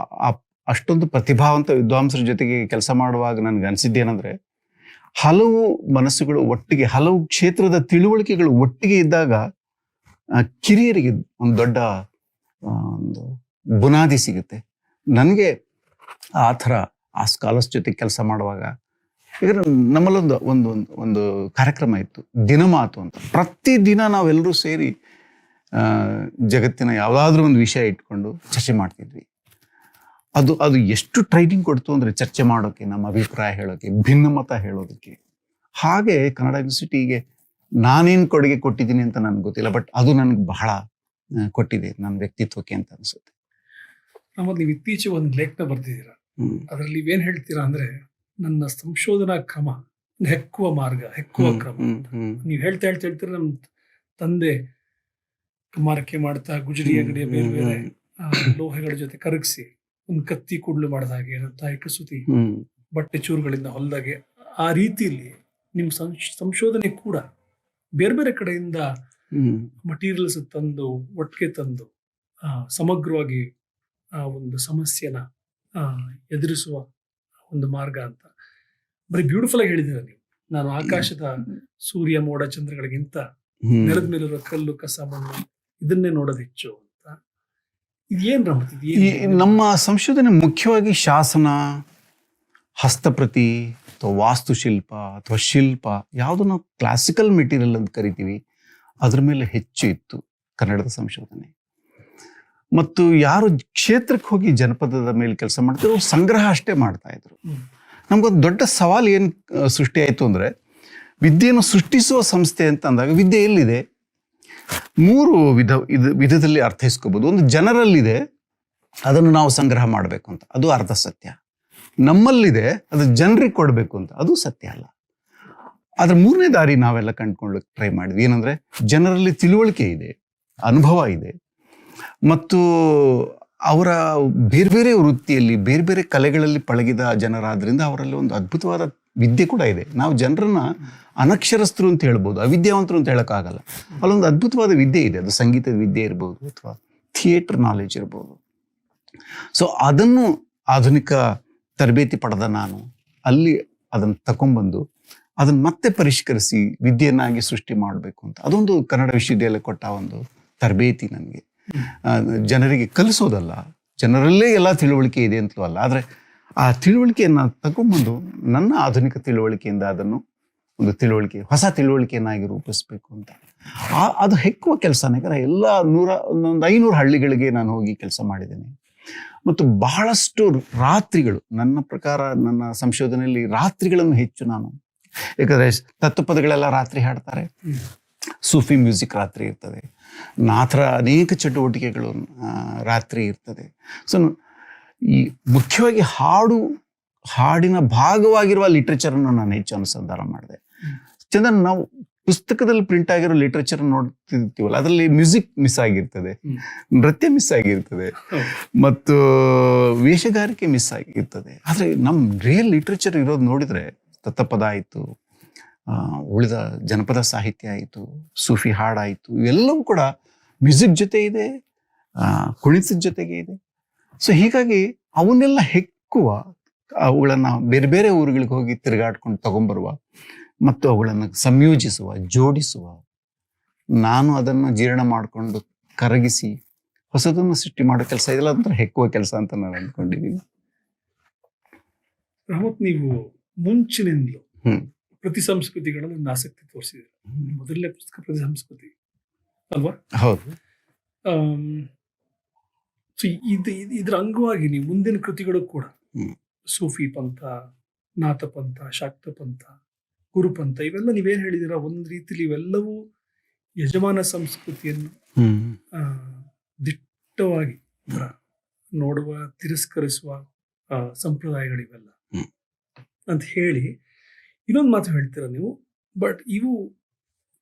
ಅಷ್ಟೊಂದು ಪ್ರತಿಭಾವಂತ ವಿದ್ವಾಂಸರ ಜೊತೆಗೆ ಕೆಲಸ ಮಾಡುವಾಗ ನನಗೆ ಅನಿಸಿದ್ದೇನೆಂದರೆ, ಹಲವು ಮನಸ್ಸುಗಳು ಒಟ್ಟಿಗೆ, ಹಲವು ಕ್ಷೇತ್ರದ ತಿಳುವಳಿಕೆಗಳು ಒಟ್ಟಿಗೆ ಇದ್ದಾಗ ಕಿರಿಯರಿಗೆ ಒಂದು ದೊಡ್ಡ ಒಂದು ಬುನಾದಿ ಸಿಗುತ್ತೆ. ನನಗೆ ಆ ಥರ ಆ ಸ್ಕಾಲರ್ಸ್ ಜೊತೆ ಕೆಲಸ ಮಾಡುವಾಗ, ಯಾಕಂದ್ರೆ ನಮ್ಮಲ್ಲೊಂದು ಒಂದು ಒಂದು ಕಾರ್ಯಕ್ರಮ ಇತ್ತು, ದಿನಮಾತು ಅಂತ. ಪ್ರತಿದಿನ ನಾವೆಲ್ಲರೂ ಸೇರಿ ಜಗತ್ತಿನ ಯಾವುದಾದ್ರೂ ಒಂದು ವಿಷಯ ಇಟ್ಕೊಂಡು ಚರ್ಚೆ ಮಾಡ್ತಿದ್ವಿ. ಅದು ಎಷ್ಟು ಟ್ರೈನಿಂಗ್ ಕೊಡ್ತು ಅಂದರೆ, ಚರ್ಚೆ ಮಾಡೋಕ್ಕೆ, ನಮ್ಮ ಅಭಿಪ್ರಾಯ ಹೇಳೋಕ್ಕೆ, ಭಿನ್ನಮತ ಹೇಳೋದಕ್ಕೆ. ಹಾಗೆ ಕನ್ನಡ ಯೂನಿವರ್ಸಿಟಿಗೆ ನಾನೇನು ಕೊಡುಗೆ ಕೊಟ್ಟಿದ್ದೀನಿ ಅಂತ ನನಗೆ ಗೊತ್ತಿಲ್ಲ, ಬಟ್ ಅದು ನನಗೆ ಬಹಳ ಕೊಟ್ಟಿದೆ ನನ್ನ ವ್ಯಕ್ತಿತ್ವಕ್ಕೆ ಅಂತ ಅನಿಸುತ್ತೆ. ನಮ್ಮಲ್ಲಿ ನೀವು ಇತ್ತೀಚೆಗೆ ಒಂದು ಲೇಖನ ಬರ್ತಿದ್ದೀರಾ, ಅದರಲ್ಲಿ ನೀವೇನು ಹೇಳ್ತೀರಾ ಅಂದರೆ, ನನ್ನ ಸಂಶೋಧನಾ ಕ್ರಮ ಹೆಕ್ಕುವ ಮಾರ್ಗ, ಹೆಕ್ಕುವ ಕ್ರಮ. ನೀವು ಹೇಳ್ತೀರ, ನಮ್ಮ ತಂದೆ ಕಮಾರಕ್ಕೆ ಮಾಡ್ತಾ ಗುಜರಿ ಅಂಗಡಿಯ ಬೇರೆ ಬೇರೆ ಲೋಹಗಳ ಜೊತೆ ಕರಗಿಸಿ ಒಂದು ಕತ್ತಿ ಕೂಡ್ಲು ಮಾಡಿದ ಹಾಗೆ, ನನ್ನ ತಾಯಿ ಕಸೂತಿ ಬಟ್ಟೆ ಚೂರುಗಳಿಂದ ಹೊಲ್ದಾಗೆ, ಆ ರೀತಿಯಲ್ಲಿ ನಿಮ್ಮ ಸಂಶೋಧನೆ ಕೂಡ ಬೇರೆ ಬೇರೆ ಕಡೆಯಿಂದ ಮಟೀರಿಯಲ್ಸ್ ತಂದು ಒಟ್ಟಿಗೆ ತಂದು ಸಮಗ್ರವಾಗಿ ಆ ಒಂದು ಸಮಸ್ಯೆನ ಎದುರಿಸುವ ಒಂದು ಮಾರ್ಗ ಅಂತ ಬರೀ ಬ್ಯೂಟಿಫುಲ್ ಆಗಿ ಹೇಳಿದ್ದೀರ ನೀವು. ನಾನು ಆಕಾಶದ ಸೂರ್ಯ ಮೋಡ ಚಂದ್ರಗಳಿಗಿಂತ ನೆಲದ ಮೇಲಿರುವ ಕಲ್ಲು ಕಸ ಮಣ್ಣು ಇದನ್ನೇ ನೋಡೋದು ಹೆಚ್ಚು ಅಂತ. ಇದೇನ್ ರಮತ್? ನಮ್ಮ ಸಂಶೋಧನೆ ಮುಖ್ಯವಾಗಿ ಶಾಸನ, ಹಸ್ತಪ್ರತಿ ಅಥವಾ ವಾಸ್ತುಶಿಲ್ಪ ಅಥವಾ ಶಿಲ್ಪ, ಯಾವುದು ನಾವು ಕ್ಲಾಸಿಕಲ್ ಮೆಟೀರಿಯಲ್ ಅಂತ ಕರಿತೀವಿ, ಅದ್ರ ಮೇಲೆ ಹೆಚ್ಚು ಇತ್ತು ಕನ್ನಡದ ಸಂಶೋಧನೆ. ಮತ್ತು ಯಾರು ಕ್ಷೇತ್ರಕ್ಕೆ ಹೋಗಿ ಜನಪದದ ಮೇಲೆ ಕೆಲಸ ಮಾಡ್ತಿದ್ರು ಅವ್ರು ಸಂಗ್ರಹ ಅಷ್ಟೇ ಮಾಡ್ತಾ ಇದ್ರು. ನಮ್ಗೊಂದು ದೊಡ್ಡ ಸವಾಲು ಏನು ಸೃಷ್ಟಿ ಆಯಿತು ಅಂದರೆ, ವಿದ್ಯೆಯನ್ನು ಸೃಷ್ಟಿಸುವ ಸಂಸ್ಥೆ ಅಂತ ಅಂದಾಗ ವಿದ್ಯೆ ಎಲ್ಲಿದೆ? 3 ವಿಧದಲ್ಲಿ ಅರ್ಥೈಸ್ಕೋಬೋದು. ಒಂದು ಜನರಲ್ಲಿದೆ, ಅದನ್ನು ನಾವು ಸಂಗ್ರಹ ಮಾಡಬೇಕು ಅಂತ, ಅದು ಅರ್ಧ ಸತ್ಯ. ನಮ್ಮಲ್ಲಿದೆ, ಅದು ಜನರಿಗೆ ಕೊಡಬೇಕು ಅಂತ, ಅದು ಸತ್ಯ ಅಲ್ಲ. ಆದ್ರೆ 3ನೇ ದಾರಿ ನಾವೆಲ್ಲ ಕಂಡುಕೊಳ್ಳಕ್ಕೆ ಟ್ರೈ ಮಾಡಿದ್ವಿ. ಏನಂದ್ರೆ, ಜನರಲ್ಲಿ ತಿಳುವಳಿಕೆ ಇದೆ, ಅನುಭವ ಇದೆ, ಮತ್ತು ಅವರ ಬೇರೆ ಬೇರೆ ವೃತ್ತಿಯಲ್ಲಿ ಬೇರೆ ಬೇರೆ ಕಲೆಗಳಲ್ಲಿ ಪಳಗಿದ ಜನರಾದ್ರಿಂದ ಅವರಲ್ಲಿ ಒಂದು ಅದ್ಭುತವಾದ ವಿದ್ಯೆ ಕೂಡ ಇದೆ. ನಾವು ಜನರನ್ನ ಅನಕ್ಷರಸ್ಥರು ಅಂತ ಹೇಳ್ಬೋದು, ಅವಿದ್ಯಾವಂತರು ಅಂತ ಹೇಳೋಕ್ಕಾಗಲ್ಲ. ಅಲ್ಲೊಂದು ಅದ್ಭುತವಾದ ವಿದ್ಯೆ ಇದೆ. ಅದು ಸಂಗೀತದ ವಿದ್ಯೆ ಇರ್ಬೋದು ಅಥವಾ ಥಿಯೇಟರ್ ನಾಲೆಜ್ ಇರ್ಬೋದು. ಸೊ ಅದನ್ನು ಆಧುನಿಕ ತರಬೇತಿ ಪಡೆದ ನಾನು ಅಲ್ಲಿ ಅದನ್ನು ತಗೊಂಡ್ಬಂದು ಅದನ್ನು ಮತ್ತೆ ಪರಿಷ್ಕರಿಸಿ ವಿದ್ಯೆಯನ್ನಾಗಿ ಸೃಷ್ಟಿ ಮಾಡಬೇಕು ಅಂತ, ಅದೊಂದು ಕನ್ನಡ ವಿಶ್ವವಿದ್ಯಾಲಯ ಕೊಟ್ಟ ಒಂದು ತರಬೇತಿ. ನನಗೆ ಜನರಿಗೆ ಕಲಿಸೋದಲ್ಲ, ಜನರಲ್ಲೇ ಎಲ್ಲ ತಿಳುವಳಿಕೆ ಇದೆ ಅಂತಲೂ ಅಲ್ಲ, ಆದರೆ ಆ ತಿಳುವಳಿಕೆಯನ್ನು ತಗೊಂಡ್ಬಂದು ನನ್ನ ಆಧುನಿಕ ತಿಳುವಳಿಕೆಯಿಂದ ಅದನ್ನು ಒಂದು ತಿಳುವಳಿಕೆ, ಹೊಸ ತಿಳುವಳಿಕೆಯನ್ನಾಗಿ ರೂಪಿಸ್ಬೇಕು ಅಂತ. ಅದು ಹೆಕ್ಕುವ ಕೆಲಸನೇ. ಎಲ್ಲ 500 ಹಳ್ಳಿಗಳಿಗೆ ನಾನು ಹೋಗಿ ಕೆಲಸ ಮಾಡಿದ್ದೇನೆ. ಮತ್ತು ಬಹಳಷ್ಟು ರಾತ್ರಿಗಳು, ನನ್ನ ಪ್ರಕಾರ ನನ್ನ ಸಂಶೋಧನೆಯಲ್ಲಿ ರಾತ್ರಿಗಳನ್ನು ಹೆಚ್ಚು ನಾನು, ಯಾಕಂದರೆ ತತ್ವಪದಗಳೆಲ್ಲ ರಾತ್ರಿ ಹಾಡ್ತಾರೆ, ಸೂಫಿ ಮ್ಯೂಸಿಕ್ ರಾತ್ರಿ ಇರ್ತದೆ, ನಾಥರ ಅನೇಕ ಚಟುವಟಿಕೆಗಳು ರಾತ್ರಿ ಇರ್ತದೆ. ಸೊ ಈ ಮುಖ್ಯವಾಗಿ ಹಾಡಿನ ಭಾಗವಾಗಿರುವ ಲಿಟ್ರೇಚರನ್ನು ನಾನು ಹೆಚ್ಚು ಅನುಸಂಧಾನ ಮಾಡಿದೆ. ಚಂದನ್, ನಾವು ಪುಸ್ತಕದಲ್ಲಿ ಪ್ರಿಂಟ್ ಆಗಿರೋ ಲಿಟ್ರೇಚರ್ ನೋಡ್ತಿರ್ತೀವಲ್ಲ, ಅದರಲ್ಲಿ ಮ್ಯೂಸಿಕ್ ಮಿಸ್ ಆಗಿರ್ತದೆ, ನೃತ್ಯ ಮಿಸ್ ಆಗಿರ್ತದೆ, ಮತ್ತು ವೇಷಗಾರಿಕೆ ಮಿಸ್ ಆಗಿರ್ತದೆ. ಆದರೆ ನಮ್ಮ ರಿಯಲ್ ಲಿಟ್ರೇಚರ್ ಇರೋದು ನೋಡಿದರೆ ತತ್ವಪದ ಆಯಿತು, ಉಳಿದ ಜನಪದ ಸಾಹಿತ್ಯ ಆಯಿತು, ಸೂಫಿ ಹಾಡಾಯಿತು, ಇವೆಲ್ಲವೂ ಕೂಡ ಮ್ಯೂಸಿಕ್ ಜೊತೆ ಇದೆ, ಕುಣಿತದ ಜೊತೆಗೆ ಇದೆ. ಸೊ ಹೀಗಾಗಿ ಅವನ್ನೆಲ್ಲ ಹೆಕ್ಕುವ, ಅವುಗಳನ್ನು ಬೇರೆ ಬೇರೆ ಊರುಗಳಿಗೆ ಹೋಗಿ ತಿರುಗಾಡ್ಕೊಂಡು ತಗೊಂಬರುವ ಮತ್ತು ಅವುಗಳನ್ನು ಸಂಯೋಜಿಸುವ, ಜೋಡಿಸುವ, ನಾನು ಅದನ್ನು ಜೀರ್ಣ ಮಾಡಿಕೊಂಡು ಕರಗಿಸಿ ಹೊಸದನ್ನು ಸೃಷ್ಟಿ ಮಾಡೋ ಕೆಲಸ ಇದೆಲ್ಲ ಒಂಥರ ಹೆಕ್ಕುವ ಕೆಲಸ ಅಂತ ನಾನು ಅಂದ್ಕೊಂಡಿದ್ದೀನಿ. ರಹಮತ್, ನೀವು ಮುಂಚಿನಿಂದಲೂ ಪ್ರತಿ ಸಂಸ್ಕೃತಿಗಳಲ್ಲಿ ಒಂದು ಆಸಕ್ತಿ ತೋರಿಸಿದ್ದೀರ. ಮೊದಲನೇ ಪುಸ್ತಕ ಪ್ರತಿ ಸಂಸ್ಕೃತಿ ಅಲ್ವಾ? ಹೌದು. ಇದ್ರ ಅಂಗವಾಗಿ ನೀವು ಮುಂದಿನ ಕೃತಿಗಳು ಕೂಡ ಸೂಫಿ ಪಂಥ, ನಾಥ ಪಂಥ, ಶಾಕ್ತ ಪಂಥ, ಗುರುಪಂಥ, ಇವೆಲ್ಲ ನೀವೇನ್ ಹೇಳಿದಿರ, ಒಂದ್ ರೀತಿಲಿ ಇವೆಲ್ಲವೂ ಯಜಮಾನ ಸಂಸ್ಕೃತಿಯನ್ನು ದಿಟ್ಟವಾಗಿ ನೋಡುವ, ತಿರಸ್ಕರಿಸುವ ಸಂಪ್ರದಾಯಗಳಿವೆಲ್ಲ ಅಂತ ಹೇಳಿ ಇನ್ನೊಂದು ಮಾತು ಹೇಳ್ತೀರ ನೀವು. ಬಟ್ ಇವು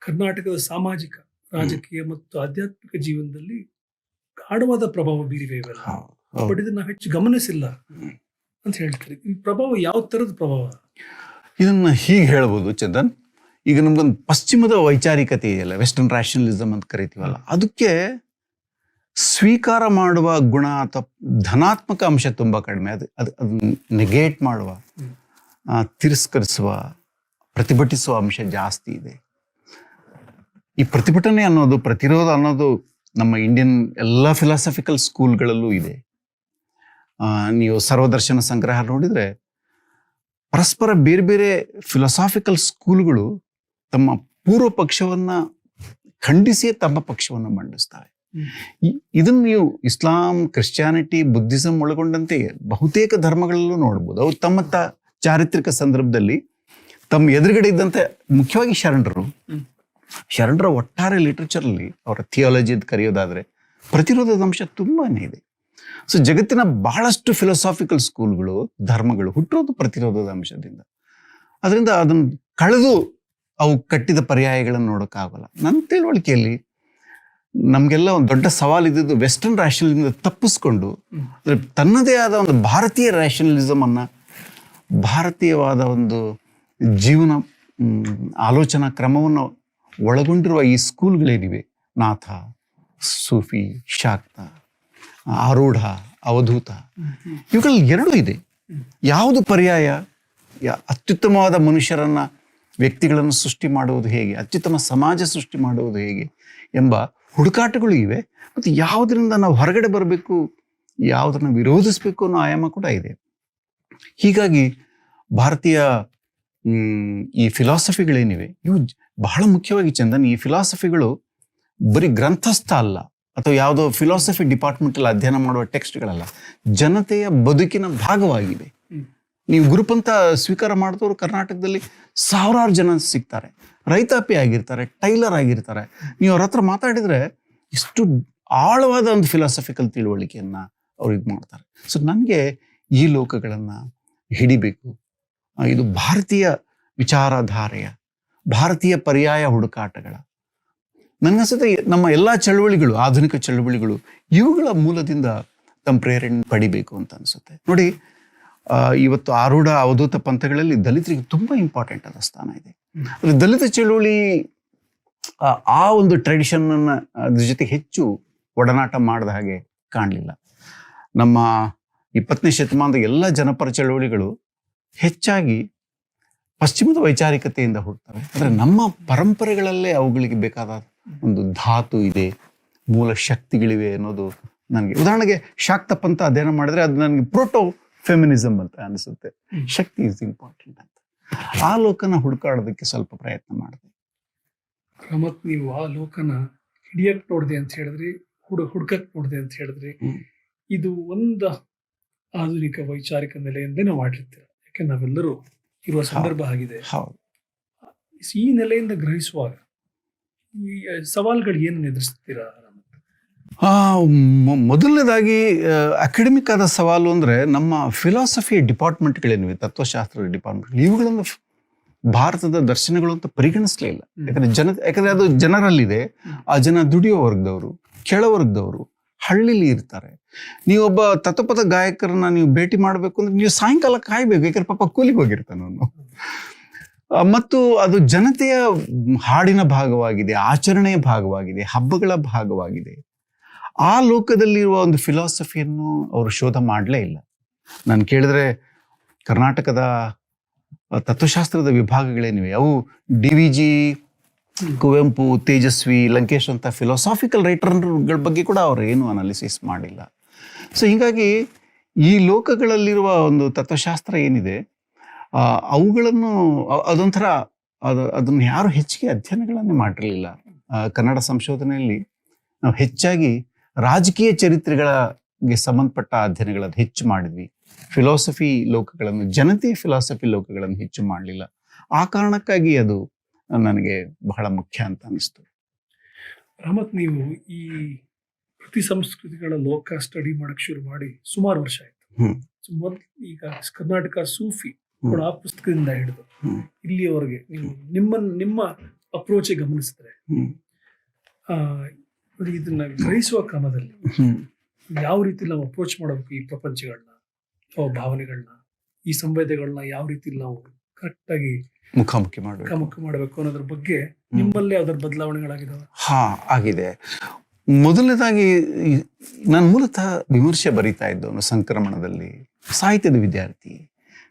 ಕರ್ನಾಟಕದ ಸಾಮಾಜಿಕ, ರಾಜಕೀಯ ಮತ್ತು ಆಧ್ಯಾತ್ಮಿಕ ಜೀವನದಲ್ಲಿ ಗಾಢವಾದ ಪ್ರಭಾವ ಬೀರಿವೆ ಇವೆಲ್ಲ. ಬಟ್ ಇದನ್ನ ನಾವು ಹೆಚ್ಚು ಗಮನಿಸಿಲ್ಲ ಅಂತ ಹೇಳ್ತೀರಿ. ಈ ಪ್ರಭಾವ ಯಾವ ತರದ ಪ್ರಭಾವ? ಇದನ್ನ ಹೀಗೆ ಹೇಳ್ಬೋದು ಚಂದನ್. ಈಗ ನಮ್ಗೊಂದು ಪಶ್ಚಿಮದ ವೈಚಾರಿಕತೆ ಇದೆಯಲ್ಲ, ವೆಸ್ಟರ್ನ್ ರ್ಯಾಷನಲಿಸಮ್ ಅಂತ ಕರಿತೀವಲ್ಲ, ಅದಕ್ಕೆ ಸ್ವೀಕಾರ ಮಾಡುವ ಗುಣ ಅಥವಾ ಧನಾತ್ಮಕ ಅಂಶ ತುಂಬಾ ಕಡಿಮೆ. ಅದನ್ನ ನೆಗೇಟ್ ಮಾಡುವ, ತಿರಸ್ಕರಿಸುವ, ಪ್ರತಿಭಟಿಸುವ ಅಂಶ ಜಾಸ್ತಿ ಇದೆ. ಈ ಪ್ರತಿಭಟನೆ ಅನ್ನೋದು, ಪ್ರತಿರೋಧ ಅನ್ನೋದು ನಮ್ಮ ಇಂಡಿಯನ್ ಎಲ್ಲ ಫಿಲಾಸಫಿಕಲ್ ಸ್ಕೂಲ್ಗಳಲ್ಲೂ ಇದೆ. ನೀವು ಸರ್ವದರ್ಶನ ಸಂಗ್ರಹ ನೋಡಿದ್ರೆ ಪರಸ್ಪರ ಬೇರೆ ಬೇರೆ ಫಿಲಾಸಾಫಿಕಲ್ ಸ್ಕೂಲ್ಗಳು ತಮ್ಮ ಪೂರ್ವ ಪಕ್ಷವನ್ನ ಖಂಡಿಸಿಯೇ ತಮ್ಮ ಪಕ್ಷವನ್ನು ಮಂಡಿಸ್ತವೆ. ಇದನ್ನು ನೀವು ಇಸ್ಲಾಂ, ಕ್ರಿಶ್ಚಿಯಾನಿಟಿ, ಬುದ್ಧಿಸಂ ಒಳಗೊಂಡಂತೆ ಬಹುತೇಕ ಧರ್ಮಗಳಲ್ಲೂ ನೋಡ್ಬೋದು. ಅವು ತಮ್ಮ ಚಾರಿತ್ರಿಕ ಸಂದರ್ಭದಲ್ಲಿ ತಮ್ಮ ಎದುರುಗಡೆ ಇದ್ದಂತೆ, ಮುಖ್ಯವಾಗಿ ಶರಣರ ಒಟ್ಟಾರೆ ಲಿಟ್ರೇಚರಲ್ಲಿ ಅವರ ಥಿಯಾಲಜಿ ಅಂತ ಕರೆಯೋದಾದ್ರೆ ಪ್ರತಿರೋಧದ ಅಂಶ ತುಂಬಾನೇ ಇದೆ. ಸೊ ಜಗತ್ತಿನ ಬಹಳಷ್ಟು ಫಿಲಾಸಾಫಿಕಲ್ ಸ್ಕೂಲ್ಗಳು, ಧರ್ಮಗಳು ಹುಟ್ಟಿರೋದು ಪ್ರತಿರೋಧದ ಅಂಶದಿಂದ. ಅದರಿಂದ ಅದನ್ನು ಕಳೆದು ಅವು ಕಟ್ಟಿದ ಪರ್ಯಾಯಗಳನ್ನು ನೋಡೋಕ್ಕಾಗಲ್ಲ. ನನ್ನ ತಿಳುವಳಿಕೆಯಲ್ಲಿ ನಮಗೆಲ್ಲ ಒಂದು ದೊಡ್ಡ ಸವಾಲು ಇದ್ದಿದ್ದು ವೆಸ್ಟರ್ನ್ ರ್ಯಾಷನಲಿಸಮ್ ತಪ್ಪಿಸ್ಕೊಂಡು ತನ್ನದೇ ಆದ ಒಂದು ಭಾರತೀಯ ರ್ಯಾಷನಲಿಸಮ್ ಅನ್ನ, ಭಾರತೀಯವಾದ ಒಂದು ಜೀವನ ಆಲೋಚನಾ ಕ್ರಮವನ್ನು ಒಳಗೊಂಡಿರುವ ಈ ಸ್ಕೂಲ್ಗಳೇನಿವೆ, ನಾಥ, ಸೂಫಿ, ಶಾಕ್ತ, ಆರೂಢ, ಅವಧೂತ, ಇವುಗಳಲ್ಲಿ ಎರಡೂ ಇದೆ. ಯಾವುದು ಪರ್ಯಾಯ? ಅತ್ಯುತ್ತಮವಾದ ಮನುಷ್ಯರನ್ನ, ವ್ಯಕ್ತಿಗಳನ್ನು ಸೃಷ್ಟಿ ಮಾಡುವುದು ಹೇಗೆ, ಅತ್ಯುತ್ತಮ ಸಮಾಜ ಸೃಷ್ಟಿ ಮಾಡುವುದು ಹೇಗೆ ಎಂಬ ಹುಡುಕಾಟಗಳು ಇವೆ. ಮತ್ತು ಯಾವುದರಿಂದ ನಾವು ಹೊರಗಡೆ ಬರಬೇಕು, ಯಾವುದನ್ನು ವಿರೋಧಿಸಬೇಕು ಅನ್ನೋ ಆಯಾಮ ಕೂಡ ಇದೆ. ಹೀಗಾಗಿ ಭಾರತೀಯ ಈ ಫಿಲಾಸಫಿಗಳೇನಿವೆ ಇವು ಬಹಳ ಮುಖ್ಯವಾಗಿ ಚಂದನ್, ಈ ಫಿಲಾಸಫಿಗಳು ಬರೀ ಗ್ರಂಥಸ್ಥ ಅಲ್ಲ, ಅಥವಾ ಯಾವುದೋ ಫಿಲಾಸಫಿ ಡಿಪಾರ್ಟ್ಮೆಂಟಲ್ಲಿ ಅಧ್ಯಯನ ಮಾಡುವ ಟೆಕ್ಸ್ಟ್ಗಳಲ್ಲ, ಜನತೆಯ ಬದುಕಿನ ಭಾಗವಾಗಿವೆ. ನೀವು ಗುರುಪಂಥ ಸ್ವೀಕಾರ ಮಾಡಿದವರು ಕರ್ನಾಟಕದಲ್ಲಿ ಸಾವಿರಾರು ಜನ ಸಿಗ್ತಾರೆ. ರೈತಾಪಿ ಆಗಿರ್ತಾರೆ, ಟೈಲರ್ ಆಗಿರ್ತಾರೆ. ನೀವು ಅವ್ರ ಹತ್ರ ಮಾತಾಡಿದ್ರೆ ಇಷ್ಟು ಆಳವಾದ ಒಂದು ಫಿಲಾಸಫಿಕಲ್ ತಿಳುವಳಿಕೆಯನ್ನ ಅವ್ರು ಇದು ಮಾಡ್ತಾರೆ. ಸೊ ನನಗೆ ಈ ಲೋಕಗಳನ್ನು ಹಿಡಿಬೇಕು. ಇದು ಭಾರತೀಯ ವಿಚಾರಧಾರೆಯ, ಭಾರತೀಯ ಪರ್ಯಾಯ ಹುಡುಕಾಟಗಳ, ನನ್ನನ್ಸುತ್ತೆ ನಮ್ಮ ಎಲ್ಲ ಚಳುವಳಿಗಳು, ಆಧುನಿಕ ಚಳುವಳಿಗಳು ಇವುಗಳ ಮೂಲದಿಂದ ತಮ್ಮ ಪ್ರೇರಣೆ ಪಡಿಬೇಕು ಅಂತ ಅನಿಸುತ್ತೆ. ನೋಡಿ, ಇವತ್ತು ಆರೂಢ, ಅವಧೂತ ಪಂಥಗಳಲ್ಲಿ ದಲಿತರಿಗೆ ತುಂಬ ಇಂಪಾರ್ಟೆಂಟ್ ಆದ ಸ್ಥಾನ ಇದೆ. ದಲಿತ ಚಳುವಳಿ ಆ ಒಂದು ಟ್ರೆಡಿಷನ್ನ ಅದ್ರ ಜೊತೆ ಹೆಚ್ಚು ಒಡನಾಟ ಮಾಡಿದ ಹಾಗೆ ಕಾಣಲಿಲ್ಲ. ನಮ್ಮ 20ನೇ ಶತಮಾನದ ಎಲ್ಲ ಜನಪರ ಚಳುವಳಿಗಳು ಹೆಚ್ಚಾಗಿ ಪಶ್ಚಿಮದ ವೈಚಾರಿಕತೆಯಿಂದ ಹುಡ್ತವೆ. ಆದರೆ ನಮ್ಮ ಪರಂಪರೆಗಳಲ್ಲೇ ಅವುಗಳಿಗೆ ಬೇಕಾದ ಒಂದು ಧಾತು ಇದೆ, ಮೂಲ ಶಕ್ತಿಗಳಿವೆ ಅನ್ನೋದು ನನಗೆ, ಉದಾಹರಣೆಗೆ ಶಾಕ್ತ ಪಂಥ ಅಧ್ಯಯನ ಮಾಡಿದ್ರೆ ಅದು ನನಗೆ ಪ್ರೋಟೋ ಫೆಮಿನಿಸಮ್ ಅಂತ ಅನಿಸುತ್ತೆ. ಶಕ್ತಿ ಇಸ್ ಇಂಪಾರ್ಟೆಂಟ್ ಅಂತ ಆ ಲೋಕನ ಹುಡುಕಾಡೋದಕ್ಕೆ ಸ್ವಲ್ಪ ಪ್ರಯತ್ನ ಮಾಡಿದೆ. ರಮತ್, ನೀವು ಆ ಲೋಕನ ಹಿಡಿಯಕ್ ನೋಡಿದೆ ಅಂತ ಹೇಳಿದ್ರಿ, ಹುಡುಕಕ್ ನೋಡಿದೆ ಅಂತ ಹೇಳಿದ್ರಿ. ಇದು ಒಂದು ಆಧುನಿಕ ವೈಚಾರಿಕ ನೆಲೆಯಿಂದನೇ ಮಾಡಿರ್ತೀರ, ಯಾಕೆ ನಾವೆಲ್ಲರೂ ಇರುವ ಸಂದರ್ಭ ಆಗಿದೆ. ಈ ನೆಲೆಯಿಂದ ಗ್ರಹಿಸುವಾಗ ಈ ಸವಾಲುಗಳು ಏನು ಎದುರಿಸ್ತೀರಾ? ಮೊದಲನೇದಾಗಿ ಅಕಾಡೆಮಿಕ್ ಆದ ಸವಾಲು ಅಂದರೆ ನಮ್ಮ ಫಿಲಾಸಫಿ ಡಿಪಾರ್ಟ್ಮೆಂಟ್ಗಳೇನಿವೆ, ತತ್ವಶಾಸ್ತ್ರದ ಡಿಪಾರ್ಟ್ಮೆಂಟ್, ಇವುಗಳನ್ನು ಭಾರತದ ದರ್ಶನಗಳು ಅಂತ ಪರಿಗಣಿಸಲೇ ಇಲ್ಲ. ಯಾಕಂದ್ರೆ ಅದು ಜನರಲ್ಲಿದೆ. ಆ ಜನ ದುಡಿಯೋ ವರ್ಗದವರು, ಕೆಳವರ್ಗದವರು, ಹಳ್ಳಿಲಿ ಇರ್ತಾರೆ. ನೀವೊಬ್ಬ ತತ್ವಪದ ಗಾಯಕರನ್ನ ನೀವು ಭೇಟಿ ಮಾಡಬೇಕು ಅಂದ್ರೆ ನೀವು ಸಾಯಂಕಾಲ ಕಾಯ್ಬೇಕು, ಯಾಕಂದ್ರೆ ಪಾಪ ಕೂಲಿಗೆ ಹೋಗಿರ್ತಾನೆ ಅವನು. ಮತ್ತು ಅದು ಜನತೆಯ ಹಾಡಿನ ಭಾಗವಾಗಿದೆ, ಆಚರಣೆಯ ಭಾಗವಾಗಿದೆ, ಹಬ್ಬಗಳ ಭಾಗವಾಗಿದೆ. ಆ ಲೋಕದಲ್ಲಿರುವ ಒಂದು ಫಿಲಾಸಫಿಯನ್ನು ಅವರು ಶೋಧ ಮಾಡಲೇ ಇಲ್ಲ. ನಾನು ಕೇಳಿದ್ರೆ ಕರ್ನಾಟಕದ ತತ್ವಶಾಸ್ತ್ರದ ವಿಭಾಗಗಳೇನಿವೆ ಅವು DVG, ಕುವೆಂಪು, ತೇಜಸ್ವಿ, ಲಂಕೇಶ್ ಅಂತ ಫಿಲಾಸಾಫಿಕಲ್ ರೈಟರ್ಗಳ ಬಗ್ಗೆ ಕೂಡ ಅವರು ಏನು ಅನಾಲಿಸಿಸ್ ಮಾಡಿಲ್ಲ. ಸೊ ಹೀಗಾಗಿ ಈ ಲೋಕಗಳಲ್ಲಿರುವ ಒಂದು ತತ್ವಶಾಸ್ತ್ರ ಏನಿದೆ ಅವುಗಳನ್ನು ಅದೊಂಥರ ಅದನ್ನು ಯಾರು ಹೆಚ್ಚಿಗೆ ಅಧ್ಯಯನಗಳನ್ನೇ ಮಾಡಿರಲಿಲ್ಲ. ಕನ್ನಡ ಸಂಶೋಧನೆಯಲ್ಲಿ ನಾವು ಹೆಚ್ಚಾಗಿ ರಾಜಕೀಯ ಚರಿತ್ರೆಗಳಿಗೆ ಸಂಬಂಧಪಟ್ಟ ಅಧ್ಯಯನಗಳನ್ನು ಹೆಚ್ಚು ಮಾಡಿದ್ವಿ. ಫಿಲಾಸಫಿ ಲೋಕಗಳನ್ನು, ಜನತೆಯ ಫಿಲಾಸಫಿ ಲೋಕಗಳನ್ನು ಹೆಚ್ಚು ಮಾಡಲಿಲ್ಲ. ಆ ಕಾರಣಕ್ಕಾಗಿ ಅದು ನನಗೆ ಬಹಳ ಮುಖ್ಯ ಅಂತ ಅನಿಸ್ತು. ರಮತ್, ನೀವು ಈ ಪ್ರತಿ ಸಂಸ್ಕೃತಿಗಳ ಲೋಕ ಸ್ಟಡಿ ಮಾಡಕ್ ಶುರು ಮಾಡಿ ಸುಮಾರು ವರ್ಷ ಆಯ್ತು. ಈಗ ಕರ್ನಾಟಕ ಸೂಫಿ ಕೂಡ ಆ ಪುಸ್ತಕದಿಂದ ಹಿಡಿದು ಇಲ್ಲಿಯವರೆಗೆ ನೀವು ನಿಮ್ಮ ಅಪ್ರೋಚ್ ಗಮನಿಸಿದ್ರೆ ಇದನ್ನ ಗ್ರಹಿಸುವ ಕ್ರಮದಲ್ಲಿ ಯಾವ ರೀತಿ ನಾವು ಅಪ್ರೋಚ್ ಮಾಡಬೇಕು, ಈ ಪ್ರಪಂಚಗಳನ್ನ, ಭಾವನೆಗಳನ್ನ, ಈ ಸಂವೇದಗಳನ್ನ ಯಾವ ರೀತಿ ನಾವು ಕರೆಕ್ಟ್ ಆಗಿ ಮುಖಾಮುಖಿ ಮಾಡಬೇಕು ಅನ್ನೋದ್ರ ಬಗ್ಗೆ ನಿಮ್ಮಲ್ಲೇ ಅದರ ಬದಲಾವಣೆಗಳಾಗಿದ್ದಾವೆ? ಆಗಿದೆ. ಮೊದಲನೇದಾಗಿ ನಾನು ಮೂಲತಃ ವಿಮರ್ಶೆ ಬರೀತಾ ಇದ್ದವನು ಸಂಕ್ರಮಣದಲ್ಲಿ, ಸಾಹಿತ್ಯದ ವಿದ್ಯಾರ್ಥಿ.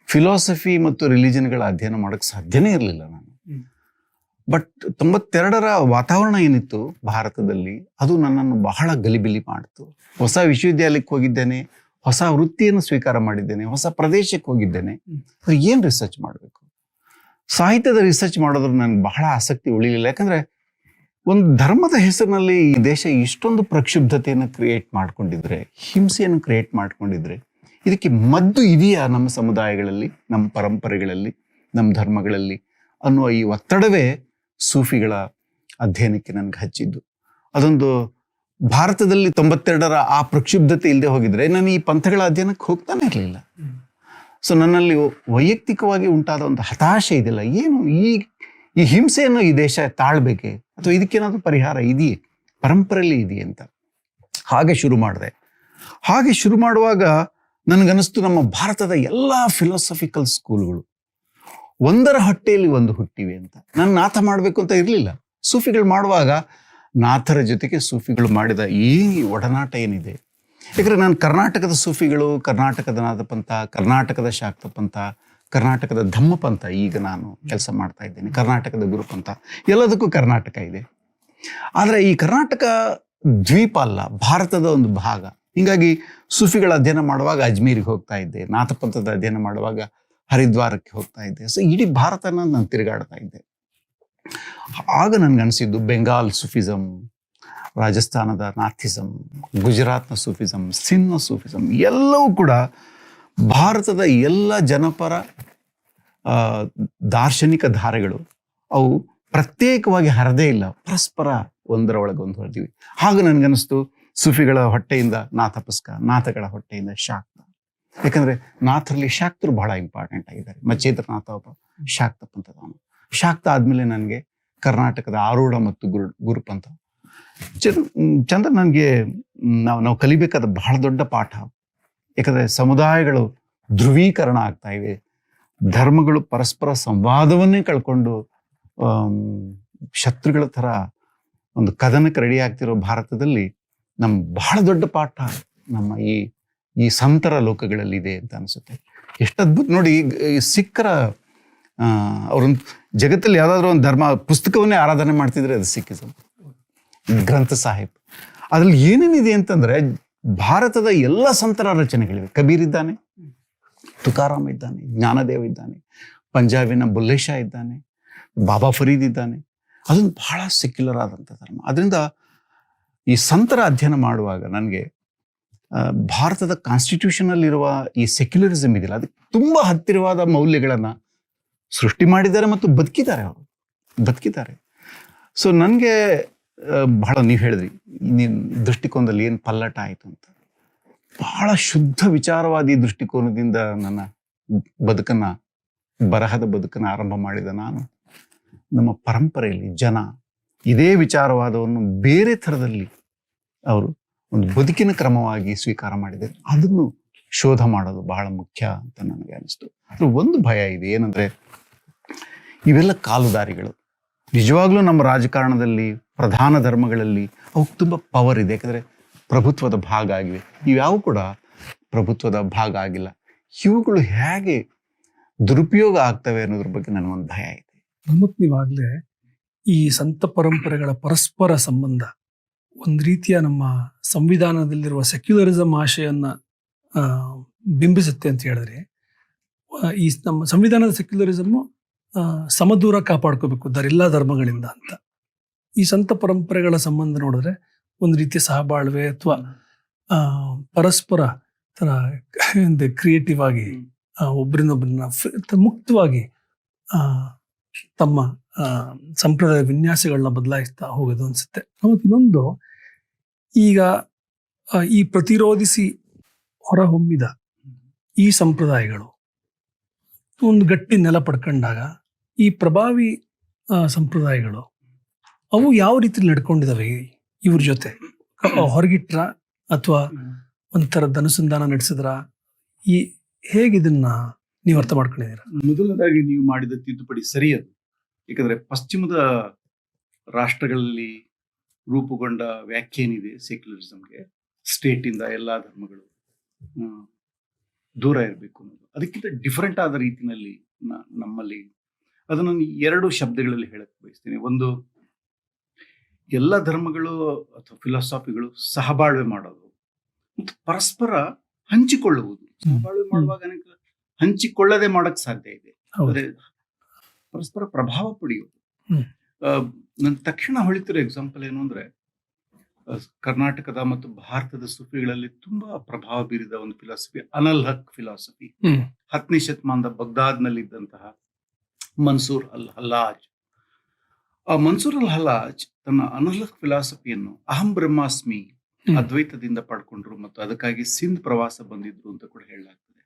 ಫಿಲಾಸಫಿ ಮತ್ತು ರಿಲಿಜನ್ಗಳ ಅಧ್ಯಯನ ಮಾಡೋಕ್ಕೆ ಸಾಧ್ಯನೇ ಇರಲಿಲ್ಲ ನಾನು. ಬಟ್ 92ರ ವಾತಾವರಣ ಏನಿತ್ತು ಭಾರತದಲ್ಲಿ ಅದು ನನ್ನನ್ನು ಬಹಳ ಗಲಿಬಿಲಿ ಮಾಡಿತು. ಹೊಸ ವಿಶ್ವವಿದ್ಯಾಲಯಕ್ಕೆ ಹೋಗಿದ್ದೇನೆ, ಹೊಸ ವೃತ್ತಿಯನ್ನು ಸ್ವೀಕಾರ ಮಾಡಿದ್ದೇನೆ, ಹೊಸ ಪ್ರದೇಶಕ್ಕೆ ಹೋಗಿದ್ದೇನೆ. ಅದು ಏನು ರಿಸರ್ಚ್ ಮಾಡಬೇಕು? ಸಾಹಿತ್ಯದ ರಿಸರ್ಚ್ ಮಾಡೋದ್ರ ನನಗೆ ಬಹಳ ಆಸಕ್ತಿ ಉಳಿಲಿಲ್ಲ. ಯಾಕಂದ್ರೆ ಒಂದು ಧರ್ಮದ ಹೆಸರಿನಲ್ಲಿ ಈ ದೇಶ ಇಷ್ಟೊಂದು ಪ್ರಕ್ಷುಬ್ಧತೆಯನ್ನು ಕ್ರಿಯೇಟ್ ಮಾಡ್ಕೊಂಡಿದ್ರೆ, ಹಿಂಸೆಯನ್ನು ಕ್ರಿಯೇಟ್ ಮಾಡ್ಕೊಂಡಿದ್ರೆ, ಇದಕ್ಕೆ ಮದ್ದು ಇದೆಯಾ ನಮ್ಮ ಸಮುದಾಯಗಳಲ್ಲಿ, ನಮ್ಮ ಪರಂಪರೆಗಳಲ್ಲಿ, ನಮ್ಮ ಧರ್ಮಗಳಲ್ಲಿ ಅನ್ನುವ ಈ ಒತ್ತಡವೇ ಸೂಫಿಗಳ ಅಧ್ಯಯನಕ್ಕೆ ನನಗೆ ಹಚ್ಚಿದ್ದು. ಅದೊಂದು ಭಾರತದಲ್ಲಿ 92ರ ಆ ಪ್ರಕ್ಷುಬ್ಧತೆ ಇಲ್ಲದೆ ಹೋಗಿದ್ರೆ ನಾನು ಈ ಪಂಥಗಳ ಅಧ್ಯಯನಕ್ಕೆ ಹೋಗ್ತಾನೆ ಇರಲಿಲ್ಲ. ಸೊ ನನ್ನಲ್ಲಿ ವೈಯಕ್ತಿಕವಾಗಿ ಉಂಟಾದ ಒಂದು ಹತಾಶೆ ಇದೆಯಲ್ಲ, ಏನು ಈ ಹಿಂಸೆಯನ್ನು ಈ ದೇಶ ತಾಳ್ಬೇಕೆ ಅಥವಾ ಇದಕ್ಕೇನಾದ್ರೂ ಪರಿಹಾರ ಇದೆಯೇ, ಪರಂಪರೆಯಲ್ಲಿ ಇದೆಯೇ ಅಂತ ಹಾಗೆ ಶುರು ಮಾಡಿದೆ. ಹಾಗೆ ಶುರು ಮಾಡುವಾಗ ನನಗನ್ನಿಸ್ತು ನಮ್ಮ ಭಾರತದ ಎಲ್ಲ ಫಿಲಾಸಫಿಕಲ್ ಸ್ಕೂಲ್ಗಳು ಒಂದರ ಹೊಟ್ಟೆಯಲ್ಲಿ ಒಂದು ಹುಟ್ಟಿವೆ ಅಂತ. ನಾನು ನಾಥ ಮಾಡಬೇಕು ಅಂತ ಇರಲಿಲ್ಲ, ಸೂಫಿಗಳು ಮಾಡುವಾಗ ನಾಥರ ಜೊತೆಗೆ ಸೂಫಿಗಳು ಮಾಡಿದ ಈ ಒಡನಾಟ ಏನಿದೆ, ಯಾಕಂದರೆ ನಾನು ಕರ್ನಾಟಕದ ಸೂಫಿಗಳು, ಕರ್ನಾಟಕದ ನಾಥಪಂಥ, ಕರ್ನಾಟಕದ ಶಾಕ್ತಪಂಥ, ಕರ್ನಾಟಕದ ಧಮ್ಮಪಂಥ, ಈಗ ನಾನು ಕೆಲಸ ಮಾಡ್ತಾ ಇದ್ದೇನೆ, ಕರ್ನಾಟಕದ ಗುರುಪಂಥ, ಎಲ್ಲದಕ್ಕೂ ಕರ್ನಾಟಕ ಇದೆ. ಆದರೆ ಈ ಕರ್ನಾಟಕ ದ್ವೀಪ ಅಲ್ಲ, ಭಾರತದ ಒಂದು ಭಾಗ. ಹೀಗಾಗಿ ಸೂಫಿಗಳ ಅಧ್ಯಯನ ಮಾಡುವಾಗ ಅಜ್ಮೀರಿಗೆ ಹೋಗ್ತಾ ಇದ್ದೆ, ನಾಥಪಂಥದ ಅಧ್ಯಯನ ಮಾಡುವಾಗ ಹರಿದ್ವಾರಕ್ಕೆ ಹೋಗ್ತಾ ಇದ್ದೆ. ಸೊ ಇಡೀ ಭಾರತನ ನಾನು ತಿರುಗಾಡ್ತಾ ಇದ್ದೆ. ಆಗ ನನ್ಗನ್ಸಿದ್ದು ಬೆಂಗಾಲ್ ಸೂಫಿಸಮ್, ರಾಜಸ್ಥಾನದ ನಾಥಿಸಮ್, ಗುಜರಾತ್ನ ಸೂಫಿಸಮ್, ಸಿಂಧ್ನ ಸೂಫಿಸಮ್ ಎಲ್ಲವೂ ಕೂಡ ಭಾರತದ ಎಲ್ಲ ಜನಪರ ದಾರ್ಶನಿಕ ಧಾರೆಗಳು ಅವು ಪ್ರತ್ಯೇಕವಾಗಿ ಹರದೇ ಇಲ್ಲ, ಪರಸ್ಪರ ಒಂದರ ಒಳಗೆ ಒಂದು ಹೊರದಿವಿ. ಹಾಗೆ ನನಗನ್ನಿಸ್ತು ಸೂಫಿಗಳ ಹೊಟ್ಟೆಯಿಂದ ನಾಥಪಸ್ಕ, ನಾಥಗಳ ಹೊಟ್ಟೆಯಿಂದ ಶಾಕ್ತ. ಯಾಕಂದ್ರೆ ನಾಥರಲ್ಲಿ ಶಾಕ್ತರು ಬಹಳ ಇಂಪಾರ್ಟೆಂಟ್ ಆಗಿದ್ದಾರೆ. ಮಚ್ಚೇಂದ್ರನಾಥ ಒಬ್ಬ ಶಾಕ್ತ ಪಂಥದವನು. ಶಾಕ್ತ ಆದ್ಮೇಲೆ ನನಗೆ ಕರ್ನಾಟಕದ ಆರೂಢ ಮತ್ತು ಗುರುಪಂಥ. ಚಂದ್ರ ನನಗೆ ನಾವು ಕಲಿಬೇಕಾದ ಬಹಳ ದೊಡ್ಡ ಪಾಠ. ಯಾಕಂದ್ರೆ ಸಮುದಾಯಗಳು ಧ್ರುವೀಕರಣ ಆಗ್ತಾ ಇವೆ, ಧರ್ಮಗಳು ಪರಸ್ಪರ ಸಂವಾದವನ್ನೇ ಕಳ್ಕೊಂಡು ಶತ್ರುಗಳ ಥರ ಒಂದು ಕದನಕ್ಕೆ ರೆಡಿ ಆಗ್ತಿರೋ ಭಾರತದಲ್ಲಿ ನಮ್ಮ ಬಹಳ ದೊಡ್ಡ ಪಾಠ ನಮ್ಮ ಈ ಸಂತರ ಲೋಕಗಳಲ್ಲಿ ಇದೆ ಅಂತ ಅನಿಸುತ್ತೆ. ಎಷ್ಟು ಅದ್ಭುತ ನೋಡಿ. ಈ ಸಿಖ್ಖರ ಅವ್ರೊಂದು ಜಗತ್ತಲ್ಲಿ ಯಾವುದಾದ್ರೂ ಒಂದು ಧರ್ಮ ಪುಸ್ತಕವನ್ನೇ ಆರಾಧನೆ ಮಾಡ್ತಿದ್ರೆ ಅದು ಸಿಕ್ಕಿಸಮ್, ಗ್ರಂಥ ಸಾಹಿಬ್. ಅದ್ರಲ್ಲಿ ಏನೇನಿದೆ ಅಂತಂದ್ರೆ ಭಾರತದ ಎಲ್ಲ ಸಂತರ ರಚನೆಗಳಿವೆ. ಕಬೀರ್ ಇದ್ದಾನೆ, ತುಕಾರಾಮ್ ಇದ್ದಾನೆ, ಜ್ಞಾನದೇವ ಇದ್ದಾನೆ, ಪಂಜಾಬಿನ ಬುಲ್ಲೆ ಶಾ ಇದ್ದಾನೆ, ಬಾಬಾ ಫರೀದ್ ಇದ್ದಾನೆ. ಅದೊಂದು ಬಹಳ ಸೆಕ್ಯುಲರ್ ಆದಂಥ ಧರ್ಮ. ಅದರಿಂದ ಈ ಸಂತರ ಅಧ್ಯಯನ ಮಾಡುವಾಗ ನನಗೆ ಭಾರತದ ಕಾನ್ಸ್ಟಿಟ್ಯೂಷನಲ್ಲಿರುವ ಈ ಸೆಕ್ಯುಲರಿಸಮ್ ಇದೆಯಲ್ಲ, ಅದಕ್ಕೆ ತುಂಬ ಹತ್ತಿರವಾದ ಮೌಲ್ಯಗಳನ್ನು ಸೃಷ್ಟಿ ಮಾಡಿದ್ದಾರೆ ಮತ್ತು ಬದುಕಿದ್ದಾರೆ. ಸೊ ನನಗೆ ಬಹಳ, ನೀವು ಹೇಳಿದ್ರಿ ನೀನು ದೃಷ್ಟಿಕೋನದಲ್ಲಿ ಏನು ಪಲ್ಲಟ ಆಯಿತು ಅಂತ. ಬಹಳ ಶುದ್ಧ ವಿಚಾರವಾದಿ ದೃಷ್ಟಿಕೋನದಿಂದ ನನ್ನ ಬರಹದ ಬದುಕನ್ನು ಆರಂಭ ಮಾಡಿದ ನಾನು, ನಮ್ಮ ಪರಂಪರೆಯಲ್ಲಿ ಜನ ಇದೇ ವಿಚಾರವಾದವನ್ನು ಬೇರೆ ಥರದಲ್ಲಿ ಅವರು ಒಂದು ಬದುಕಿನ ಕ್ರಮವಾಗಿ ಸ್ವೀಕಾರ ಮಾಡಿದ್ದಾರೆ. ಅದನ್ನು ಶೋಧ ಮಾಡೋದು ಬಹಳ ಮುಖ್ಯ ಅಂತ ನನಗೆ ಅನಿಸ್ತು. ಆದರೆ ಒಂದು ಭಯ ಇದೆ, ಏನಂದರೆ ಇವೆಲ್ಲ ಕಾಲುದಾರಿಗಳು. ನಿಜವಾಗ್ಲೂ ನಮ್ಮ ರಾಜಕಾರಣದಲ್ಲಿ, ಪ್ರಧಾನ ಧರ್ಮಗಳಲ್ಲಿ ಅವಕ್ಕೆ ತುಂಬ ಪವರ್ ಇದೆ. ಯಾಕಂದರೆ ಪ್ರಭುತ್ವದ ಭಾಗ ಆಗಿವೆ. ಇವ್ಯಾವು ಕೂಡ ಪ್ರಭುತ್ವದ ಭಾಗ ಆಗಿಲ್ಲ. ಇವುಗಳು ಹೇಗೆ ದುರುಪಯೋಗ ಆಗ್ತವೆ ಅನ್ನೋದ್ರ ಬಗ್ಗೆ ನನಗೊಂದು ಭಯ ಇದೆ. ನಮತ್ ನೀವಾಗಲೇ ಈ ಸಂತ ಪರಂಪರೆಗಳ ಪರಸ್ಪರ ಸಂಬಂಧ ಒಂದು ರೀತಿಯ ನಮ್ಮ ಸಂವಿಧಾನದಲ್ಲಿರುವ ಸೆಕ್ಯುಲರಿಸಮ್ ಆಶೆಯನ್ನ ಬಿಂಬಿಸುತ್ತೆ ಅಂತ ಹೇಳಿದ್ರೆ, ಈ ನಮ್ಮ ಸಂವಿಧಾನದ ಸೆಕ್ಯುಲರಿಸಮ್ ಸಮದೂರ ಕಾಪಾಡ್ಕೋಬೇಕು ಎಲ್ಲ ಧರ್ಮಗಳಿಂದ ಅಂತ. ಈ ಸಂತ ಪರಂಪರೆಗಳ ಸಂಬಂಧ ನೋಡಿದ್ರೆ ಒಂದು ರೀತಿಯ ಸಹಬಾಳ್ವೆ ಅಥವಾ ಪರಸ್ಪರ ತರ ಕ್ರಿಯೇಟಿವ್ ಆಗಿ ಒಬ್ಬರನ್ನೊಬ್ಬರನ್ನ ಮುಕ್ತವಾಗಿ ತಮ್ಮ ಸಂಪ್ರದಾಯ ವಿನ್ಯಾಸಗಳನ್ನ ಬದಲಾಯಿಸ್ತಾ ಹೋಗೋದು ಅನ್ಸುತ್ತೆ. ಮತ್ತು ಇನ್ನೊಂದು, ಈಗ ಈ ಪ್ರತಿರೋಧಿಸಿ ಹೊರಹೊಮ್ಮಿದ ಈ ಸಂಪ್ರದಾಯಗಳು ಒಂದು ಗಟ್ಟಿ ನೆಲ ಪಡ್ಕೊಂಡಾಗ ಈ ಪ್ರಭಾವಿ ಸಂಪ್ರದಾಯಗಳು ಅವು ಯಾವ ರೀತಿ ನಡ್ಕೊಂಡಿದಾವೆ ಇವ್ರ ಜೊತೆ? ಹೊರಗಿಟ್ರ ಅಥವಾ ಒಂಥರದ ಅನುಸಂಧಾನ ನಡೆಸಿದ್ರ? ಹೇಗಿದನ್ನ ನೀವು ಅರ್ಥ ಮಾಡ್ಕೊಂಡಿದ್ದೀರ? ಮೊದಲನೇದಾಗಿ ನೀವು ಮಾಡಿದ ತಿದ್ದುಪಡಿ ಸರಿಯದು. ಯಾಕಂದ್ರೆ ಪಶ್ಚಿಮದ ರಾಷ್ಟ್ರಗಳಲ್ಲಿ ರೂಪುಗೊಂಡ ವ್ಯಾಖ್ಯೆ ಏನಿದೆ ಸೆಕ್ಯುಲರಿಸಮ್ಗೆ, ಸ್ಟೇಟಿಂದ ಎಲ್ಲ ಧರ್ಮಗಳು ದೂರ ಇರಬೇಕು ಅನ್ನೋದು, ಅದಕ್ಕಿಂತ ಡಿಫರೆಂಟ್ ಆದ ರೀತಿಯಲ್ಲಿ ನಮ್ಮಲ್ಲಿ ಅದನ್ನು ಎರಡು ಶಬ್ದಗಳಲ್ಲಿ ಹೇಳಕ್ ಬಯಸ್ತೀನಿ. ಒಂದು, ಎಲ್ಲ ಧರ್ಮಗಳು ಅಥವಾ ಫಿಲಾಸಫಿಗಳು ಸಹಬಾಳ್ವೆ ಮಾಡೋದು ಮತ್ತು ಪರಸ್ಪರ ಹಂಚಿಕೊಳ್ಳುವುದು. ಸಹಬಾಳ್ವೆ ಮಾಡುವಾಗ ಅನೇಕ ಹಂಚಿಕೊಳ್ಳದೆ ಮಾಡಕ್ ಸಾಧ್ಯ ಇದೆ, ಅಂದ್ರೆ ಪರಸ್ಪರ ಪ್ರಭಾವ ಪಡೆಯೋದು. ನನ್ ತಕ್ಷಣ ಹೊಳಿತಿರೋ ಎಕ್ಸಾಂಪಲ್ ಏನು ಅಂದ್ರೆ, ಕರ್ನಾಟಕದ ಮತ್ತು ಭಾರತದ ಸೂಫಿಗಳಲ್ಲಿ ತುಂಬಾ ಪ್ರಭಾವ ಬೀರಿದ ಒಂದು ಫಿಲಾಸಫಿ ಅನಲ್ ಹಕ್ ಫಿಲಾಸಫಿ. 10ನೇ ಶತಮಾನದ ಬಗ್ದಾದ್ನಲ್ಲಿ ಇದ್ದಂತಹ ಮನ್ಸೂರ್ ಅಲ್ ಹಲ್ಲಾಜ್. ಆ ಮನ್ಸೂರ್ ಅಲ್ ಹಲ್ಲಾಜ್ ತನ್ನ ಅನಲ್ ಹಕ್ ಫಿಲಾಸಫಿಯನ್ನು ಅಹಂ ಬ್ರಹ್ಮಾಸ್ಮಿ ಅದ್ವೈತದಿಂದ ಪಡ್ಕೊಂಡ್ರು ಮತ್ತು ಅದಕ್ಕಾಗಿ ಸಿಂಧ್ ಪ್ರವಾಸ ಬಂದಿದ್ರು ಅಂತ ಕೂಡ ಹೇಳಲಾಗ್ತದೆ.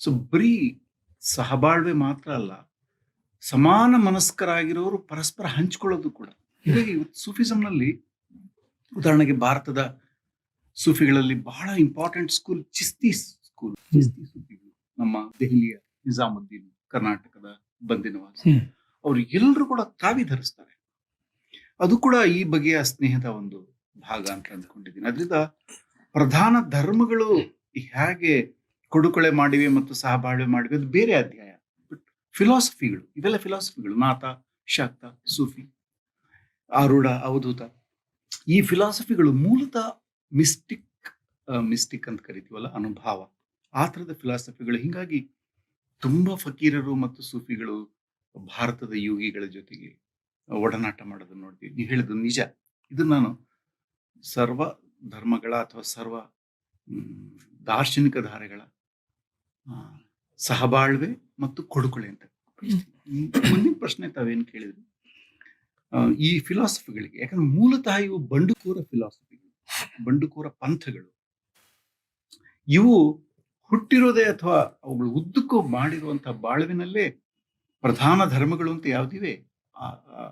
ಸೊ ಬರೀ ಸಹಬಾಳ್ವೆ ಮಾತ್ರ ಅಲ್ಲ, ಸಮಾನ ಮನಸ್ಕರಾಗಿರೋರು ಪರಸ್ಪರ ಹಂಚಿಕೊಳ್ಳೋದು ಕೂಡ. ಹೀಗಾಗಿ ಸೂಫಿಸಂನಲ್ಲಿ ಉದಾಹರಣೆಗೆ ಭಾರತದ ಸೂಫಿಗಳಲ್ಲಿ ಬಹಳ important school Chishti school. Chishti ಸೂಫಿಗಳು ನಮ್ಮ ದೆಹಲಿಯ ನಿಜಾಮುದ್ದೀನ್, ಕರ್ನಾಟಕದ ಬಂದಿನವಾಸ, ಅವ್ರು ಎಲ್ಲರೂ ಕೂಡ ಕಾವಿ ಧರಿಸ್ತಾರೆ. ಅದು ಕೂಡ ಈ ಬಗೆಯ ಸ್ನೇಹದ ಒಂದು ಭಾಗ ಅಂತ ಅಂದ್ಕೊಂಡಿದ್ದೀನಿ. ಅದರಿಂದ ಪ್ರಧಾನ ಧರ್ಮಗಳು ಹೇಗೆ ಕೊಡುಕೊಳೆ ಮಾಡಿವೆ ಮತ್ತು ಸಹಬಾಳ್ವೆ ಮಾಡಿವೆ ಅದು ಬೇರೆ ಅಧ್ಯಾಯ. ಬಟ್ ಫಿಲಾಸಫಿಗಳು, ಇವೆಲ್ಲ ಫಿಲಾಸಫಿಗಳು, ನಾಥ, ಶಾಕ್ತ, ಸೂಫಿ, ಆರೂಢ, ಅವಧೂತ, ಈ ಫಿಲಾಸಫಿಗಳು ಮೂಲತಃ ಮಿಸ್ಟಿಕ್ ಅಂತ ಕರಿತೀವಲ್ಲ, ಅನುಭವ, ಆ ಥರದ ಫಿಲಾಸಫಿಗಳು. ಹಿಂಗಾಗಿ ತುಂಬಾ ಫಕೀರರು ಮತ್ತು ಸೂಫಿಗಳು ಭಾರತದ ಯೋಗಿಗಳ ಜೊತೆಗೆ ಒಡನಾಟ ಮಾಡೋದನ್ನ ನೋಡ್ತೀವಿ. ನೀವು ಹೇಳಿದ್ದು ನಿಜ. ಇದು ನಾನು ಸರ್ವ ಧರ್ಮಗಳ ಅಥವಾ ಸರ್ವ ದಾರ್ಶನಿಕ ಧಾರೆಗಳ ಸಹಬಾಳ್ವೆ ಮತ್ತು ಕೊಡುಕೊಳೆ ಅಂತ. ಮುಂದಿನ ಪ್ರಶ್ನೆ ತಾವೇನು ಕೇಳಿದ್ರಿ, ಈ ಫಿಲಾಸಫಿಗಳಿಗೆ, ಯಾಕಂದ್ರೆ ಮೂಲತಃ ಇವು ಬಂಡುಕೋರ ಫಿಲಾಸಫಿಗಳು, ಬಂಡುಕೋರ ಪಂಥಗಳು. ಇವು ಹುಟ್ಟಿರೋದೇ ಅಥವಾ ಅವುಗಳು ಉದ್ದಕ್ಕೂ ಮಾಡಿರುವಂತಹ ಬಾಳುವಿನಲ್ಲೇ ಪ್ರಧಾನ ಧರ್ಮಗಳು ಅಂತ ಯಾವ್ದಿವೆ,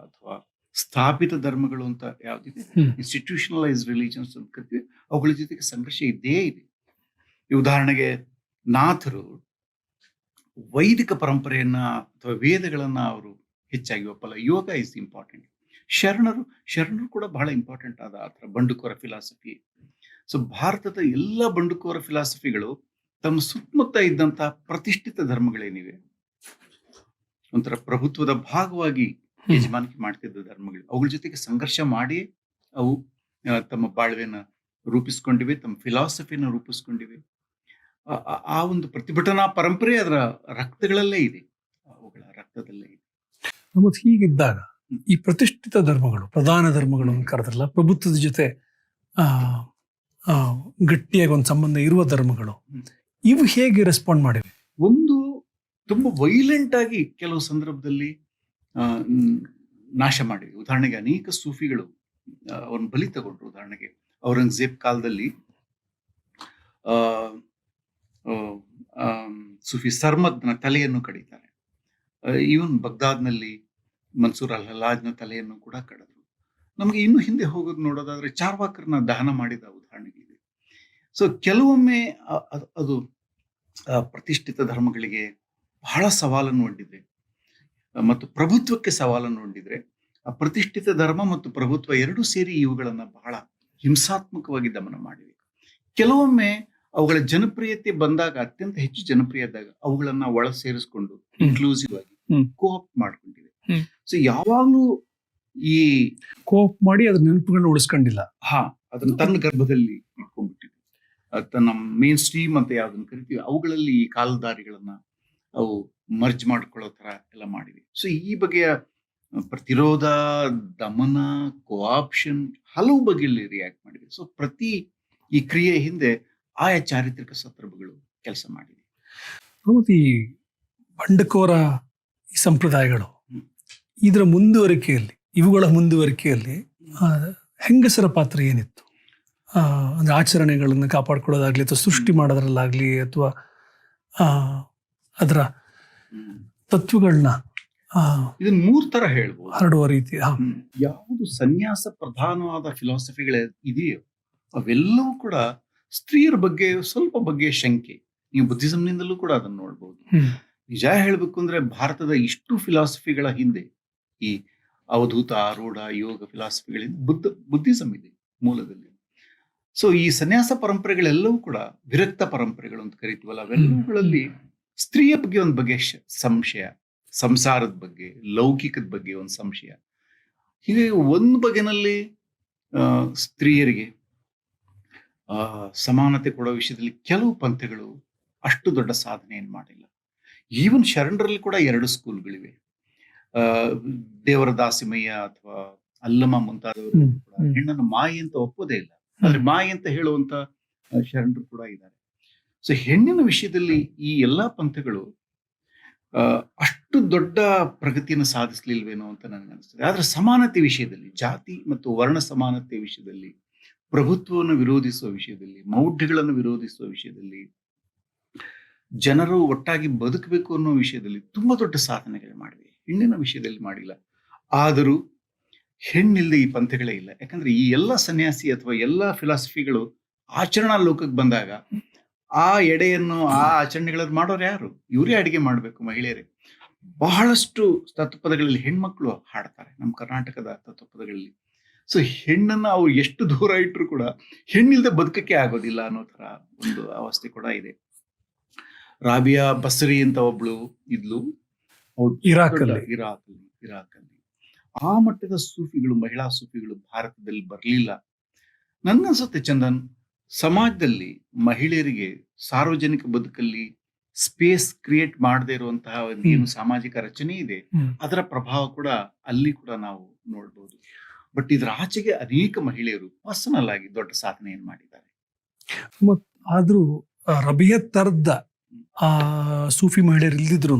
ಅಥವಾ ಸ್ಥಾಪಿತ ಧರ್ಮಗಳು ಅಂತ ಯಾವ್ದಿವೆ, ಇನ್ಸ್ಟಿಟ್ಯೂಷನಲೈಸ್ ರಿಲಿಜನ್ಸ್ ಅಂತ ಕರಿತೀವಿ, ಅವುಗಳ ಜೊತೆಗೆ ಸಂಘರ್ಷ ಇದ್ದೇ ಇದೆ. ಈ ಉದಾಹರಣೆಗೆ ನಾಥರು ವೈದಿಕ ಪರಂಪರೆಯನ್ನ ಅಥವಾ ವೇದಗಳನ್ನ ಅವರು ಹೆಚ್ಚಾಗಿ ಒಪ್ಪಲ್ಲ. ಯೋಗ ಇಸ್ ಇಂಪಾರ್ಟೆಂಟ್. ಶರಣರು ಕೂಡ ಬಹಳ ಇಂಪಾರ್ಟೆಂಟ್ ಆದ ಆ ಥರ ಬಂಡುಕೋರ ಫಿಲಾಸಫಿ. ಸೊ ಭಾರತದ ಎಲ್ಲ ಬಂಡುಕೋರ ಫಿಲಾಸಫಿಗಳು ತಮ್ಮ ಸುತ್ತಮುತ್ತ ಇದ್ದಂತಹ ಪ್ರತಿಷ್ಠಿತ ಧರ್ಮಗಳೇನಿವೆ, ಒಂಥರ ಪ್ರಭುತ್ವದ ಭಾಗವಾಗಿ ಯಜಮಾನಿಕೆ ಮಾಡ್ತಿದ್ದ ಧರ್ಮಗಳು, ಅವುಗಳ ಜೊತೆಗೆ ಸಂಘರ್ಷ ಮಾಡಿ ಅವು ತಮ್ಮ ಬಾಳ್ವೆನ ರೂಪಿಸ್ಕೊಂಡಿವೆ, ತಮ್ಮ ಫಿಲಾಸಫಿನ ರೂಪಿಸ್ಕೊಂಡಿವೆ. ಆ ಒಂದು ಪ್ರತಿಭಟನಾ ಪರಂಪರೆ ಅದರ ರಕ್ತಗಳಲ್ಲೇ ಇದೆ, ಅವುಗಳ ರಕ್ತದಲ್ಲೇ ಇದೆ. ಮತ್ತು ಹೀಗಿದ್ದಾಗ ಈ ಪ್ರತಿಷ್ಠಿತ ಧರ್ಮಗಳು, ಪ್ರಧಾನ ಧರ್ಮಗಳು ಅಂತ ಕರೆದ್ರಲ್ಲ, ಪ್ರಭುತ್ವದ ಜೊತೆ ಗಟ್ಟಿಯಾಗಿ ಒಂದು ಸಂಬಂಧ ಇರುವ ಧರ್ಮಗಳು, ಇವು ಹೇಗೆ ರೆಸ್ಪಾಂಡ್ ಮಾಡಿವೆ? ಒಂದು ತುಂಬಾ ವೈಲೆಂಟ್ ಆಗಿ ಕೆಲವು ಸಂದರ್ಭದಲ್ಲಿ ನಾಶ ಮಾಡಿವೆ. ಉದಾಹರಣೆಗೆ ಅನೇಕ ಸೂಫಿಗಳು ಅವನ್ನ ಬಲಿ ತಗೊಂಡ್ರು. ಉದಾಹರಣೆಗೆ ಔರಂಗಜೇಬ್ ಕಾಲದಲ್ಲಿ ಸೂಫಿ ಸರ್ಮದ್ನ ತಲೆಯನ್ನು ಕಡಿತಾರೆ. ಇವನ್ ಬಗ್ದಾದ್ನಲ್ಲಿ ಮನ್ಸೂರ್ ಅಲ್ ಹಲ್ಲಾಜ್ನ ತಲೆಯನ್ನು ಕೂಡ ಕಡಿದ್ರು. ನಮ್ಗೆ ಇನ್ನು ಹಿಂದೆ ಹೋಗೋದು ನೋಡೋದಾದ್ರೆ ಚಾರ್ವಾಕರ್ನ ದಹನ ಮಾಡಿದ ಉದಾಹರಣೆಗಳಿದೆ. ಸೊ ಕೆಲವೊಮ್ಮೆ ಅದು ಪ್ರತಿಷ್ಠಿತ ಧರ್ಮಗಳಿಗೆ ಬಹಳ ಸವಾಲನ್ನು ಒಡ್ಡಿದೆ ಮತ್ತು ಪ್ರಭುತ್ವಕ್ಕೆ ಸವಾಲನ್ನು ಒಡ್ಡಿದ್ರೆ, ಆ ಪ್ರತಿಷ್ಠಿತ ಧರ್ಮ ಮತ್ತು ಪ್ರಭುತ್ವ ಎರಡೂ ಸೇರಿ ಇವುಗಳನ್ನ ಬಹಳ ಹಿಂಸಾತ್ಮಕವಾಗಿ ದಮನ ಮಾಡಿವೆ. ಕೆಲವೊಮ್ಮೆ ಅವುಗಳ ಜನಪ್ರಿಯತೆ ಬಂದಾಗ, ಅತ್ಯಂತ ಹೆಚ್ಚು ಜನಪ್ರಿಯದಾಗ ಅವುಗಳನ್ನ ಒಳ ಸೇರಿಸ್ಕೊಂಡು ಇನ್ಕ್ಲೂಸಿವ್ ಆಗಿ ಕೋಆಪ್ ಮಾಡ್ಕೊಂಡಿವೆ. ಸೊ ಯಾವಾಗ್ಲೂ ಈ ಕೋಆಪ್ ಮಾಡಿ ಅದ್ರ ನೆನಪುಗಳನ್ನ ಉಳಿಸ್ಕೊಂಡಿಲ್ಲ. ಅದನ್ನ ತನ್ನ ಗರ್ಭದಲ್ಲಿ ಇಟ್ಕೊಂಡ್ಬಿಟ್ಟಿದೆ. ತನ್ನ ಮೇನ್ ಸ್ಟ್ರೀಮ್ ಅಂತ ಯಾವ್ದನ್ನ ಕರಿತೀವಿ, ಅವುಗಳಲ್ಲಿ ಈ ಕಾಲುದಾರಿಗಳನ್ನ ಅವು ಮರ್ಜ್ ಮಾಡ್ಕೊಳ್ಳೋ ತರ ಎಲ್ಲ ಮಾಡಿವೆ. ಸೊ ಈ ಬಗೆಯ ಪ್ರತಿರೋಧ, ದಮನ, ಕೋಆಪ್ಷನ್ ಹಲವು ಬಗೆಯಲ್ಲಿ ರಿಯಾಕ್ಟ್ ಮಾಡಿವೆ. ಸೊ ಪ್ರತಿ ಈ ಕ್ರಿಯೆ ಹಿಂದೆ ಆಯಾ ಚಾರಿತ್ರಿಕ ಸಂದರ್ಭಗಳು ಕೆಲಸ ಮಾಡಿವೆ. ಮತ್ತು ಈ ಬಂಡಕೋರ ಈ ಸಂಪ್ರದಾಯಗಳು, ಇದರ ಮುಂದುವರಿಕೆಯಲ್ಲಿ, ಇವುಗಳ ಮುಂದುವರಿಕೆಯಲ್ಲಿ ಹೆಂಗಸರ ಪಾತ್ರ ಏನಿತ್ತು? ಅಂದ್ರೆ ಆಚರಣೆಗಳನ್ನು ಕಾಪಾಡ್ಕೊಳ್ಳೋದಾಗ್ಲಿ, ಅಥವಾ ಸೃಷ್ಟಿ ಮಾಡೋದ್ರಲ್ಲಾಗ್ಲಿ, ಅಥವಾ ಅದರ ತತ್ವಗಳನ್ನ ಇದನ್ನ 3 ತರ ಹೇಳ್ಬೋದು, ಹರಡುವ ರೀತಿ. ಯಾವುದು ಸನ್ಯಾಸ ಪ್ರಧಾನವಾದ ಫಿಲಾಸಫಿಗಳೇ ಇದೆಯೋ ಅವೆಲ್ಲವೂ ಕೂಡ ಸ್ತ್ರೀಯರ ಬಗ್ಗೆ ಸ್ವಲ್ಪ ಬಗ್ಗೆ ಶಂಕೆ. ನೀವು ಬುದ್ಧಿಸಂನಿಂದಲೂ ಕೂಡ ಅದನ್ನ ನೋಡ್ಬೋದು. ನಿಜ ಹೇಳ್ಬೇಕು ಅಂದ್ರೆ ಭಾರತದ ಇಷ್ಟು ಫಿಲಾಸಫಿಗಳ ಹಿಂದೆ, ಈ ಅವಧೂತ, ಆರೂಢ, ಯೋಗ ಫಿಲಾಸಫಿಗಳಿಂದ ಬುದ್ಧಿಸಂ ಇದೆ ಮೂಲದಲ್ಲಿ. ಸೊ ಈ ಸನ್ಯಾಸ ಪರಂಪರೆಗಳೆಲ್ಲವೂ ಕೂಡ ವಿರಕ್ತ ಪರಂಪರೆಗಳು ಅಂತ ಕರಿತೀವಲ್ಲ, ಅವೆಲ್ಲವುಗಳಲ್ಲಿ ಸ್ತ್ರೀಯ ಬಗ್ಗೆ ಒಂದು ಬಗೆ ಸಂಶಯ, ಸಂಸಾರದ ಬಗ್ಗೆ, ಲೌಕಿಕದ ಬಗ್ಗೆ ಒಂದು ಸಂಶಯ. ಹೀಗೆ ಒಂದು ಬಗೆನಲ್ಲಿ ಸ್ತ್ರೀಯರಿಗೆ ಸಮಾನತೆ ಕೊಡೋ ವಿಷಯದಲ್ಲಿ ಕೆಲವು ಪಂಥಗಳು ಅಷ್ಟು ದೊಡ್ಡ ಸಾಧನೆ ಏನ್ ಮಾಡಿಲ್ಲ. ಈವನ್ ಶರಣರಲ್ಲಿ ಕೂಡ 2 ಸ್ಕೂಲ್ಗಳಿವೆ. ದೇವರ ದಾಸಿಮಯ್ಯ ಅಥವಾ ಅಲ್ಲಮ ಮುಂತಾದವರು ಹೆಣ್ಣನ್ನು ಮಾಯಿ ಅಂತ ಒಪ್ಪೋದೇ ಇಲ್ಲ, ಆದ್ರೆ ಮಾಯಿ ಅಂತ ಹೇಳುವಂತ ಶರಣರು ಕೂಡ ಇದ್ದಾರೆ. ಸೊ ಹೆಣ್ಣಿನ ವಿಷಯದಲ್ಲಿ ಈ ಎಲ್ಲಾ ಪಂಥಗಳು ಅಷ್ಟು ದೊಡ್ಡ ಪ್ರಗತಿಯನ್ನು ಸಾಧಿಸ್ಲಿಲ್ವೇನೋ ಅಂತ ನನಗೆ ಅನಿಸ್ತದೆ. ಆದ್ರೆ ಸಮಾನತೆ ವಿಷಯದಲ್ಲಿ, ಜಾತಿ ಮತ್ತು ವರ್ಣ ಸಮಾನತೆ ವಿಷಯದಲ್ಲಿ, ಪ್ರಭುತ್ವವನ್ನು ವಿರೋಧಿಸುವ ವಿಷಯದಲ್ಲಿ, ಮೌಢ್ಯಗಳನ್ನು ವಿರೋಧಿಸುವ ವಿಷಯದಲ್ಲಿ, ಜನರು ಒಟ್ಟಾಗಿ ಬದುಕಬೇಕು ಅನ್ನೋ ವಿಷಯದಲ್ಲಿ ತುಂಬಾ ದೊಡ್ಡ ಸಾಧನೆಗಳು ಮಾಡಿವೆ. ಹೆಣ್ಣಿನ ವಿಷಯದಲ್ಲಿ ಮಾಡಿಲ್ಲ. ಆದರೂ ಹೆಣ್ಣಿಲ್ಲದೆ ಈ ಪಂಥಗಳೇ ಇಲ್ಲ. ಯಾಕಂದ್ರೆ ಈ ಎಲ್ಲ ಸನ್ಯಾಸಿ ಅಥವಾ ಎಲ್ಲ ಫಿಲಾಸಫಿಗಳು ಆಚರಣಾ ಲೋಕಕ್ಕೆ ಬಂದಾಗ ಆ ಎಡೆಯನ್ನು, ಆ ಆಚರಣೆಗಳನ್ನು ಮಾಡೋರು ಯಾರು? ಇವರೇ ಅಡಿಗೆ ಮಾಡ್ಬೇಕು, ಮಹಿಳೆಯರೇ. ಬಹಳಷ್ಟು ತತ್ವಪದಗಳಲ್ಲಿ ಹೆಣ್ಮಕ್ಳು ಹಾಡ್ತಾರೆ ನಮ್ಮ ಕರ್ನಾಟಕದ ತತ್ವಪದಗಳಲ್ಲಿ. ಸೊ ಹೆಣ್ಣನ್ನ ಅವ್ರು ಎಷ್ಟು ದೂರ ಇಟ್ಟರು ಕೂಡ ಹೆಣ್ಣಿಲ್ದೆ ಬದುಕಕ್ಕೆ ಆಗೋದಿಲ್ಲ ಅನ್ನೋ ತರ ಒಂದು ಅವಸ್ಥೆ ಕೂಡ ಇದೆ. ರಾಬಿಯಾ ಬಸರಿ ಅಂತ ಒಬ್ಳು ಇದ್ಲು, ಅವ್ಳು ಇರಾಕಲ್ಲಿ. ಇರಾಕಲ್ಲಿ ಆ ಮಟ್ಟದ ಸೂಫಿಗಳು, ಮಹಿಳಾ ಸೂಫಿಗಳು ಭಾರತದಲ್ಲಿ ಬರಲಿಲ್ಲ. ನನ್ಗನ್ಸುತ್ತೆ ಚಂದನ್, ಸಮಾಜದಲ್ಲಿ ಮಹಿಳೆಯರಿಗೆ ಸಾರ್ವಜನಿಕ ಬದುಕಲ್ಲಿ ಸ್ಪೇಸ್ ಕ್ರಿಯೇಟ್ ಮಾಡದೇ ಇರುವಂತಹ ಒಂದು ಏನು ಸಾಮಾಜಿಕ ರಚನೆ ಇದೆ, ಅದರ ಪ್ರಭಾವ ಕೂಡ ಅಲ್ಲಿ ಕೂಡ ನಾವು ನೋಡ್ಬೋದು. ಬಟ್ ಇದ್ರ ಆಚೆಗೆ ಅನೇಕ ಮಹಿಳೆಯರು ಪರ್ಸನಲ್ ಆಗಿ ದೊಡ್ಡ ಸಾಧನೆಯನ್ನು ಮಾಡಿದ್ದಾರೆ. ಆದ್ರೂ ರಬಿಯ ತರದ ಸೂಫಿ ಮಹಿಳೆಯರು ಇಲ್ದಿದ್ರು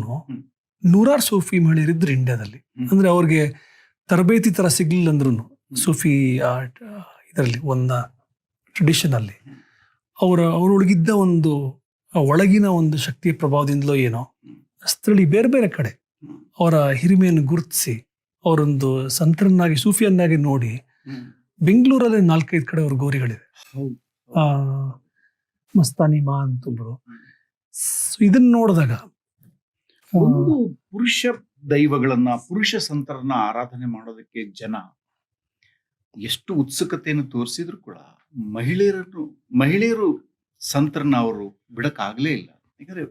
ನೂರಾರು ಸೂಫಿ ಮಹಿಳೆಯರಿದ್ರು ಇಂಡಿಯಾದಲ್ಲಿ. ಅಂದ್ರೆ ಅವ್ರಿಗೆ ತರಬೇತಿ ತರ ಸಿಗ್ಲಿಲ್ಲ ಅಂದ್ರು ಸೂಫಿ ಇದರಲ್ಲಿ ಒಂದ ಟ್ರೆಡಿಷನ್ ಅಲ್ಲಿ ಅವ್ರೊಳಗಿದ್ದ ಒಂದು ಒಳಗಿನ ಒಂದು ಶಕ್ತಿಯ ಪ್ರಭಾವದಿಂದಲೋ ಏನೋ ಸ್ಥಳೀಯ ಬೇರೆ ಬೇರೆ ಕಡೆ ಅವರ ಹಿರಿಮೆಯನ್ನು ಗುರುತಿಸಿ ಅವರೊಂದು ಸಂತರನ್ನಾಗಿ ಸೂಫಿಯನ್ನಾಗಿ ನೋಡಿ ಬೆಂಗಳೂರಲ್ಲಿ 4-5 ಕಡೆ ಅವ್ರ ಗೋರಿಗಳಿದೆ. ಮಸ್ತಾನಿ ಮಾ ಅಂತೊಬ್ರು. ಇದನ್ನ ನೋಡಿದಾಗ ಒಂದು ಪುರುಷ ದೈವಗಳನ್ನ, ಪುರುಷ ಸಂತರನ್ನ ಆರಾಧನೆ ಮಾಡೋದಕ್ಕೆ ಜನ ಎಷ್ಟು ಉತ್ಸುಕತೆಯನ್ನು ತೋರಿಸಿದ್ರು ಕೂಡ ಮಹಿಳೆಯರು ಸಂತರನ್ನ ಅವರು ಬಿಡಕ್ಕಾಗ್ಲೇ ಇಲ್ಲ. ಯಾಕಂದ್ರೆ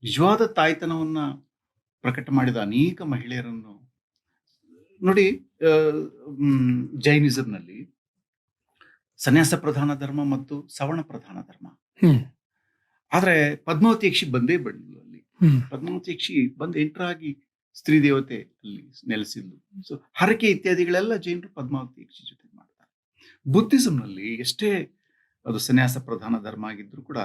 ನಿಜವಾದ ತಾಯ್ತನವನ್ನ ಪ್ರಕಟ ಮಾಡಿದ ಅನೇಕ ಮಹಿಳೆಯರನ್ನು ನೋಡಿ. ಜೈನಿಸಂನಲ್ಲಿ ಸನ್ಯಾಸ ಪ್ರಧಾನ ಧರ್ಮ ಮತ್ತು ಸವರ್ಣ ಪ್ರಧಾನ ಧರ್ಮ. ಆದ್ರೆ ಪದ್ಮಾವತಿ ಯಕ್ಷಿ ಬಂದೇ ಬಂದ್ಲು ಅಲ್ಲಿ. ಪದ್ಮಾವತಿ ಯಕ್ಷಿ ಬಂದು ಎಂಟರ್ ಆಗಿ ಸ್ತ್ರೀ ದೇವತೆ ಅಲ್ಲಿ ನೆಲೆಸಿದ್ಲು. ಸೊ ಹರಕೆ ಇತ್ಯಾದಿಗಳೆಲ್ಲ ಜೈನರು ಪದ್ಮಾವತಿ ಯಕ್ಷಿ ಜೊತೆ ಮಾಡ್ತಾರೆ. ಬುದ್ಧಿಸಂನಲ್ಲಿ ಎಷ್ಟೇ ಅದು ಸನ್ಯಾಸ ಪ್ರಧಾನ ಧರ್ಮ ಆಗಿದ್ರು ಕೂಡ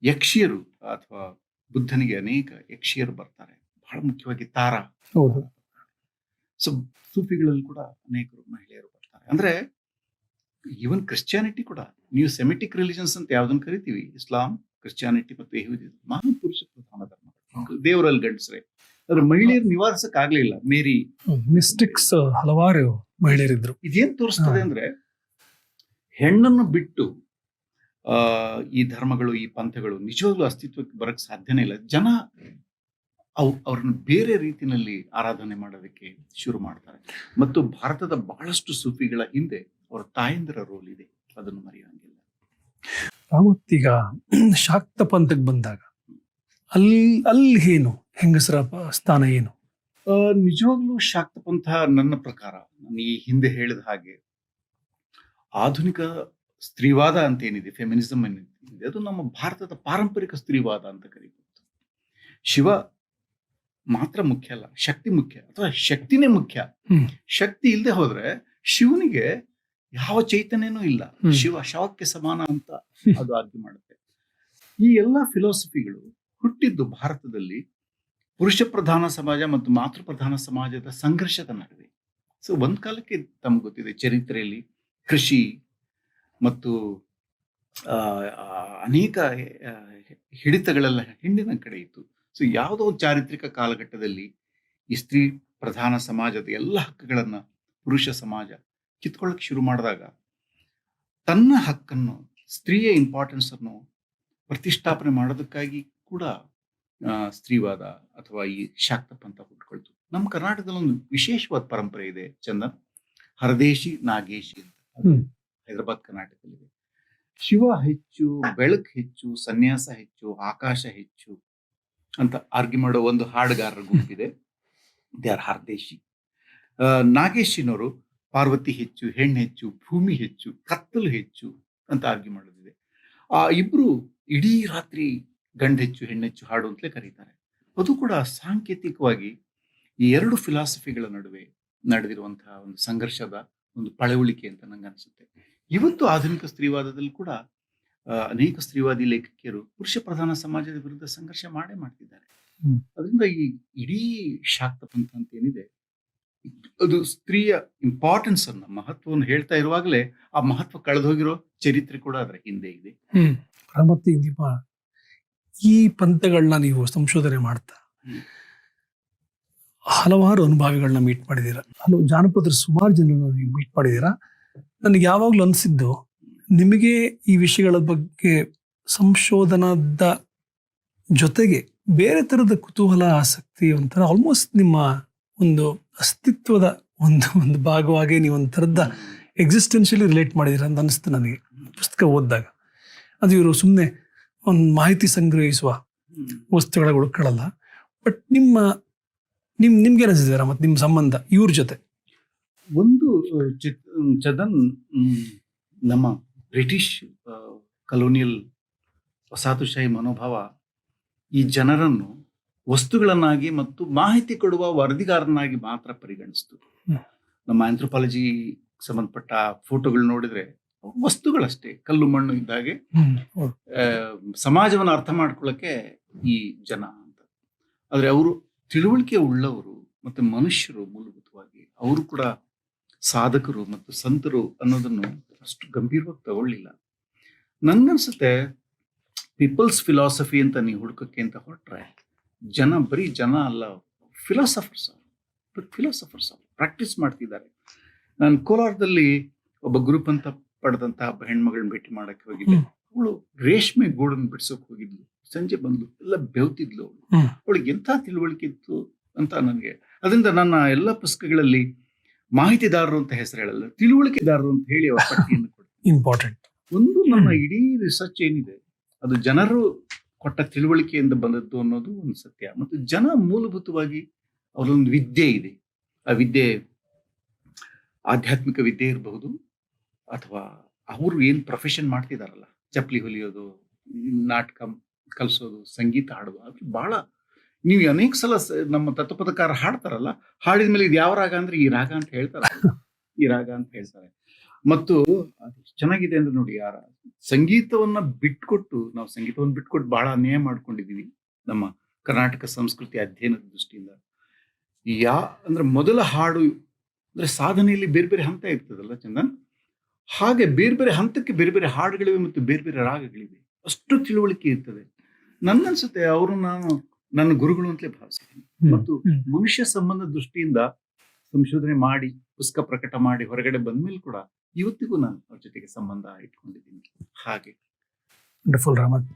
ಯಕ್ಷಿಯರು ಅಥವಾ ಬುದ್ಧನಿಗೆ ಅನೇಕ ಯಕ್ಷಿಯರು ಬರ್ತಾರೆ. ಬಹಳ ಮುಖ್ಯವಾಗಿ ತಾರಾ. ಸೊ ಸೂಫಿಗಳಲ್ಲಿ ಕೂಡ ಅನೇಕರು ಮಹಿಳೆಯರು ಬರ್ತಾರೆ. ಅಂದ್ರೆ ಈವನ್ ಕ್ರಿಶ್ಚಿಯಾನಿಟಿ ಕೂಡ, ನೀವು ಸೆಮಿಟಿಕ್ ರಿಲಿಜನ್ಸ್ ಅಂತ ಯಾವ್ದನ್ನ ಕರಿತೀವಿ, ಇಸ್ಲಾಂ, ಕ್ರಿಶ್ಚಿಯಾನಿಟಿ ಮತ್ತು ಯಹೂದಿ ಮಹಾಪುರುಷ ಪ್ರಧಾನ ಧರ್ಮ, ದೇವರಲ್ಲಿ ಗಂಡಸ್ರೆ. ಆದ್ರೆ ಮಹಿಳೆಯರು ನಿವಾರಿಸಕ್ ಆಗ್ಲಿಲ್ಲ. ಮೇರಿ ಮಿಸ್ಟಿಕ್ಸ್ ಹಲವಾರು ಮಹಿಳೆಯರಿದ್ರು. ಇದೇನ್ ತೋರಿಸ್ತದೆ ಅಂದ್ರೆ ಹೆಣ್ಣನ್ನು ಬಿಟ್ಟು ಈ ಧರ್ಮಗಳು, ಈ ಪಂಥಗಳು ನಿಜವಾಗ್ಲೂ ಅಸ್ತಿತ್ವಕ್ಕೆ ಬರಕ್ ಸಾಧ್ಯನೇ ಇಲ್ಲ. ಜನ ಅವ್ರನ್ನ ಬೇರೆ ರೀತಿಯಲ್ಲಿ ಆರಾಧನೆ ಮಾಡೋದಕ್ಕೆ ಶುರು ಮಾಡ್ತಾರೆ. ಮತ್ತು ಭಾರತದ ಬಹಳಷ್ಟು ಸೂಫಿಗಳ ಹಿಂದೆ ಅವರ ತಾಯಂದಿರ ರೋಲ್ ಇದೆ, ಅದನ್ನು ಮರೆಯುವಂಗಿಲ್ಲ. ರಾಮತ್, ಈಗ ಶಾಕ್ತ ಪಂಥಕ್ಕೆ ಬಂದಾಗ ಅಲ್ಲಿ ಏನು ಹೆಂಗಸರ ಸ್ಥಾನ ಏನು? ನಿಜವಾಗ್ಲೂ ಶಾಕ್ತ ಪಂಥ ನನ್ನ ಪ್ರಕಾರ, ನಾನು ಈ ಹಿಂದೆ ಹೇಳಿದ ಹಾಗೆ ಆಧುನಿಕ ಸ್ತ್ರೀವಾದ ಅಂತ ಏನಿದೆ, ಫೆಮಿನಿಸಂ ಏನಿದೆ, ಅದು ನಮ್ಮ ಭಾರತದ ಪಾರಂಪರಿಕ ಸ್ತ್ರೀವಾದ ಅಂತ ಕರೀಬಹುದು. ಶಿವ ಮಾತ್ರ ಮುಖ್ಯ ಅಲ್ಲ, ಶಕ್ತಿ ಮುಖ್ಯ, ಅಥವಾ ಶಕ್ತಿನೇ ಮುಖ್ಯ. ಶಕ್ತಿ ಇಲ್ಲದೆ ಹೋದ್ರೆ ಶಿವನಿಗೆ ಯಾವ ಚೈತನ್ಯನೂ ಇಲ್ಲ, ಶಿವ ಶವಕ್ಕೆ ಸಮಾನ ಅಂತ ಅದು ಆರ್ಗ್ಯೂ ಮಾಡುತ್ತೆ. ಈ ಎಲ್ಲ ಫಿಲಾಸಫಿಗಳು ಹುಟ್ಟಿದ್ದು ಭಾರತದಲ್ಲಿ ಪುರುಷ ಪ್ರಧಾನ ಸಮಾಜ ಮತ್ತು ಮಾತೃ ಪ್ರಧಾನ ಸಮಾಜದ ಸಂಘರ್ಷದ ನಡುವೆ. ಸೊ ಒಂದ್ ಕಾಲಕ್ಕೆ ತಮ್ಗೆ ಗೊತ್ತಿದೆ, ಚರಿತ್ರೆಯಲ್ಲಿ ಕೃಷಿ ಮತ್ತು ಅನೇಕ ಹಿಡಿತಗಳೆಲ್ಲ ಹೆಣ್ಣಿನ ಕಡೆ ಇತ್ತು. ಸೊ ಯಾವುದೋ ಚಾರಿತ್ರಿಕ ಕಾಲಘಟ್ಟದಲ್ಲಿ ಈ ಸ್ತ್ರೀ ಪ್ರಧಾನ ಸಮಾಜದ ಎಲ್ಲ ಹಕ್ಕುಗಳನ್ನ ಪುರುಷ ಸಮಾಜ ಕಿತ್ಕೊಳ್ಳಕ್ಕೆ ಶುರು ಮಾಡಿದಾಗ ತನ್ನ ಹಕ್ಕನ್ನು, ಸ್ತ್ರೀಯ ಇಂಪಾರ್ಟೆನ್ಸ್ ಅನ್ನು ಪ್ರತಿಷ್ಠಾಪನೆ ಮಾಡೋದಕ್ಕಾಗಿ ಕೂಡ ಸ್ತ್ರೀವಾದ ಅಥವಾ ಈ ಶಾಕ್ತ ಪಂಥ ಹುಟ್ಕೊಳ್ತು. ನಮ್ಮ ಕರ್ನಾಟಕದಲ್ಲಿ ಒಂದು ವಿಶೇಷವಾದ ಪರಂಪರೆ ಇದೆ ಚಂದನ್, ಹರದೇಶಿ ನಾಗೇಶಿ ಅಂತ. ಹೈದರಾಬಾದ್ ಕರ್ನಾಟಕದಲ್ಲಿದೆ. ಶಿವ ಹೆಚ್ಚು, ಬೆಳಕು ಹೆಚ್ಚು, ಸನ್ಯಾಸ ಹೆಚ್ಚು, ಆಕಾಶ ಹೆಚ್ಚು ಅಂತ ಆರ್ಗ್ಯೂ ಮಾಡೋ ಒಂದು ಹಾಡುಗಾರರ ಗುಂಪಿದೆ, ದೇ ಆರ್ ಹರದೇಶಿ. ನಾಗೇಶಿನವರು ಪಾರ್ವತಿ ಹೆಚ್ಚು, ಹೆಣ್ಣು ಹೆಚ್ಚು, ಭೂಮಿ ಹೆಚ್ಚು, ಕತ್ತಲು ಹೆಚ್ಚು ಅಂತ ಆರ್ಗ್ಯೂ ಮಾಡೋದಿದೆ. ಆ ಇಬ್ರು ಇಡೀ ರಾತ್ರಿ ಗಂಡು ಹೆಚ್ಚು ಹೆಣ್ಣು ಹೆಚ್ಚು ಹಾಡು ಅಂತಲೇ ಕರೀತಾರೆ. ಅದು ಕೂಡ ಸಾಂಕೇತಿಕವಾಗಿ ಈ ಎರಡು ಫಿಲಾಸಫಿಗಳ ನಡುವೆ ನಡೆದಿರುವಂತಹ ಒಂದು ಸಂಘರ್ಷದ ಒಂದು ಪಳವಳಿಕೆ ಅಂತ ನಂಗೆ ಅನ್ಸುತ್ತೆ. ಇವತ್ತು ಆಧುನಿಕ ಸ್ತ್ರೀವಾದದಲ್ಲಿ ಕೂಡ ಅನೇಕ ಸ್ತ್ರೀವಾದಿ ಲೇಖಕಿಯರು ಪುರುಷ ಪ್ರಧಾನ ಸಮಾಜದ ವಿರುದ್ಧ ಸಂಘರ್ಷ ಮಾಡ್ತಿದ್ದಾರೆ. ಅದರಿಂದ ಈ ಇಡೀ ಶಾಕ್ತ ಪಂಥ ಅಂತ ಏನಿದೆ, ಅದು ಸ್ತ್ರೀಯ ಇಂಪಾರ್ಟೆನ್ಸ್ ಅನ್ನ, ಮಹತ್ವವನ್ನು ಹೇಳ್ತಾ ಇರುವಾಗಲೇ ಆ ಮಹತ್ವ ಕಳೆದೋಗಿರೋ ಚರಿತ್ರೆ ಕೂಡ ಅದರ ಹಿಂದೆ ಇದೆ. ಮತ್ತೆ ಈ ಪಂಥಗಳನ್ನ ನೀವು ಸಂಶೋಧನೆ ಮಾಡ್ತಾ ಹಲವಾರು ಅನುಭವಿಗಳನ್ನ ಮೀಟ್ ಮಾಡಿದೀರ, ಹಲವು ಜಾನಪದರ ಸುಮಾರು ಜನರನ್ನ ನೀವು ಮೀಟ್ ಮಾಡಿದೀರಾ. ನನಗೆ ಯಾವಾಗ್ಲೂ ಅನಿಸಿದ್ದು, ನಿಮಗೆ ಈ ವಿಷಯಗಳ ಬಗ್ಗೆ ಸಂಶೋಧನದ ಜೊತೆಗೆ ಬೇರೆ ತರದ ಕುತೂಹಲ, ಆಸಕ್ತಿ, ಒಂಥರ ಆಲ್ಮೋಸ್ಟ್ ನಿಮ್ಮ ಒಂದು ಅಸ್ತಿತ್ವದ ಒಂದು ಒಂದು ಭಾಗವಾಗಿ ನೀವು ಒಂಥರದ ಎಕ್ಸಿಸ್ಟೆನ್ಷಿಯಲಿ ರಿಲೇಟ್ ಮಾಡಿದಿರ ಅಂತ ಅನಿಸ್ತು ನನಗೆ ಪುಸ್ತಕ ಓದಿದಾಗ. ಅದು ಇವರು ಸುಮ್ಮನೆ ಒಂದು ಮಾಹಿತಿ ಸಂಗ್ರಹಿಸುವ ವಸ್ತುಗಳ ಹುಡುಕೊಳ್ಳಲ್ಲ. ಬಟ್ ನಿಮ್ಗೆ ಅನಿಸಿದಾರ ಮತ್ತು ನಿಮ್ಮ ಸಂಬಂಧ ಇವ್ರ ಜೊತೆ? ಒಂದು ಚದನ್, ನಮ್ಮ ಬ್ರಿಟಿಷ್ ಕಲೋನಿಯಲ್ ವಸಾಹತುಶಾಹಿ ಮನೋಭಾವ ಈ ಜನರನ್ನು ವಸ್ತುಗಳನ್ನಾಗಿ ಮತ್ತು ಮಾಹಿತಿ ಕೊಡುವ ವರದಿಗಾರನಾಗಿ ಮಾತ್ರ ಪರಿಗಣಿಸ್ತು. ನಮ್ಮ ಆಂಥ್ರೋಪಾಲಜಿ ಸಂಬಂಧಪಟ್ಟ ಫೋಟೋಗಳು ನೋಡಿದ್ರೆ ವಸ್ತುಗಳಷ್ಟೇ, ಕಲ್ಲು ಮಣ್ಣು ಇದ್ದಾಗೆ. ಸಮಾಜವನ್ನು ಅರ್ಥ ಮಾಡ್ಕೊಳ್ಳಕ್ಕೆ ಈ ಜನ ಅಂತ. ಆದ್ರೆ ಅವರು ತಿಳುವಳಿಕೆ ಉಳ್ಳವರು ಮತ್ತು ಮನುಷ್ಯರು. ಮೂಲಭೂತವಾಗಿ ಅವರು ಕೂಡ ಸಾಧಕರು ಮತ್ತು ಸಂತರು ಅನ್ನೋದನ್ನು ಅಷ್ಟು ಗಂಭೀರವಾಗಿ ತಗೊಳ್ಳಿಲ್ಲ. ನನ್ಗನ್ಸುತ್ತೆ ಪೀಪಲ್ಸ್ ಫಿಲಾಸಫಿ ಅಂತ ನೀವು ಹುಡುಕಕ್ಕೆ ಅಂತ ಹೊರಟ್ರೆ ಬರೀ ಜನ ಅಲ್ಲ, ಫಿಲಾಸಫರ್ಸ್ ಅವರು ಪ್ರಾಕ್ಟೀಸ್ ಮಾಡ್ತಿದ್ದಾರೆ. ನಾನು ಕೋಲಾರದಲ್ಲಿ ಒಬ್ಬ ಗ್ರೂಪ್ ಅಂತ ಪಡೆದಂತ ಒಬ್ಬ ಹೆಣ್ಮಗಳನ್ನ ಭೇಟಿ ಮಾಡಕ್ಕೆ ಹೋಗಿದ್ದೆ. ಅವಳು ರೇಷ್ಮೆ ಗೂಡನ್ನು ಬಿಡ್ಸೋಕೆ ಹೋಗಿದ್ಲು. ಸಂಜೆ ಬಂದ್ಲು, ಎಲ್ಲ ಬೆವ್ತಿದ್ಲು. ಅವಳಿಗೆ ಎಂಥ ತಿಳುವಳಿಕೆ ಇತ್ತು ಅಂತ ನನಗೆ. ಅದರಿಂದ ನನ್ನ ಎಲ್ಲ ಪುಸ್ತಕಗಳಲ್ಲಿ ಮಾಹಿತಿದಾರರು ಅಂತ ಹೆಸರು ಹೇಳಲ್ಲ, ತಿಳುವಳಿಕೆದಾರರು ಅಂತ ಹೇಳಿ ಅವರ ಪಟ್ಟಿಯನ್ನು ಕೊಡ್ತೀನಿ. ಇಂಪಾರ್ಟೆಂಟ್. ಒಂದು ನನ್ನ ಇಡೀ ರಿಸರ್ಚ್ ಏನಿದೆ ಅದು ಜನರು ಕೊಟ್ಟ ತಿಳುವಳಿಕೆಯಿಂದ ಬಂದದ್ದು ಅನ್ನೋದು ಒಂದು ಸತ್ಯ. ಮತ್ತು ಜನ ಮೂಲಭೂತವಾಗಿ ಅವರೊಂದು ವಿದ್ಯೆ ಇದೆ. ಆ ವಿದ್ಯೆ ಆಧ್ಯಾತ್ಮಿಕ ವಿದ್ಯೆ ಇರಬಹುದು, ಅಥವಾ ಅವರು ಏನ್ ಪ್ರೊಫೆಷನ್ ಮಾಡ್ತಿದಾರಲ್ಲ, ಚಪ್ಪಲಿ ಹೊಲಿಯೋದು, ನಾಟಕ ಕಲಿಸೋದು, ಸಂಗೀತ ಹಾಡೋದು, ಅದು ಬಹಳ. ನೀವು ಅನೇಕ ಸಲ ನಮ್ಮ ತತ್ವಪದಕಾರ ಹಾಡ್ತಾರಲ್ಲ, ಹಾಡಿದ ಮೇಲೆ ಇದು ಯಾವ ರಾಗ ಅಂದ್ರೆ ಈ ರಾಗ ಅಂತ ಹೇಳ್ತಾರೆ, ಈ ರಾಗ ಅಂತ ಹೇಳ್ತಾರೆ. ಮತ್ತು ಚೆನ್ನಾಗಿದೆ ಅಂದ್ರೆ ನೋಡಿ, ಯಾರ ಸಂಗೀತವನ್ನ ಬಿಟ್ಕೊಟ್ಟು, ನಾವು ಸಂಗೀತವನ್ನು ಬಿಟ್ಕೊಟ್ಟು ಬಹಳ ಅನ್ಯಾಯ ಮಾಡ್ಕೊಂಡಿದೀವಿ ನಮ್ಮ ಕರ್ನಾಟಕ ಸಂಸ್ಕೃತಿ ಅಧ್ಯಯನದ ದೃಷ್ಟಿಯಿಂದ. ಅಂದ್ರೆ ಮೊದಲ ಹಾಡು ಅಂದ್ರೆ ಸಾಧನೆಯಲ್ಲಿ ಬೇರೆ ಬೇರೆ ಹಂತ ಇರ್ತದಲ್ಲ ಚಂದನ್, ಹಾಗೆ ಬೇರೆ ಬೇರೆ ಹಂತಕ್ಕೆ ಬೇರೆ ಬೇರೆ ಹಾಡುಗಳಿವೆ ಮತ್ತು ಬೇರೆ ಬೇರೆ ರಾಗಗಳಿವೆ. ಅಷ್ಟು ತಿಳುವಳಿಕೆ ಇರ್ತದೆ. ನನ್ಗನ್ಸುತ್ತೆ ಅವರು ನನ್ನ ಗುರುಗಳು ಅಂತಲೇ ಭಾವಿಸ್ತೀನಿ. ಮತ್ತು ಮನುಷ್ಯ ಸಂಬಂಧ ದೃಷ್ಟಿಯಿಂದ ಸಂಶೋಧನೆ ಮಾಡಿ ಪುಸ್ತಕ ಪ್ರಕಟ ಮಾಡಿ ಹೊರಗಡೆ ಬಂದ್ಮೇಲೆ ಕೂಡ ಇವತ್ತಿಗೂ ನಾನು ಅವ್ರ ಜೊತೆಗೆ ಸಂಬಂಧ ಇಟ್ಕೊಂಡಿದ್ದೀನಿ. ಹಾಗೆ ವಂಡರ್ಫುಲ್ ರಾಮತ್.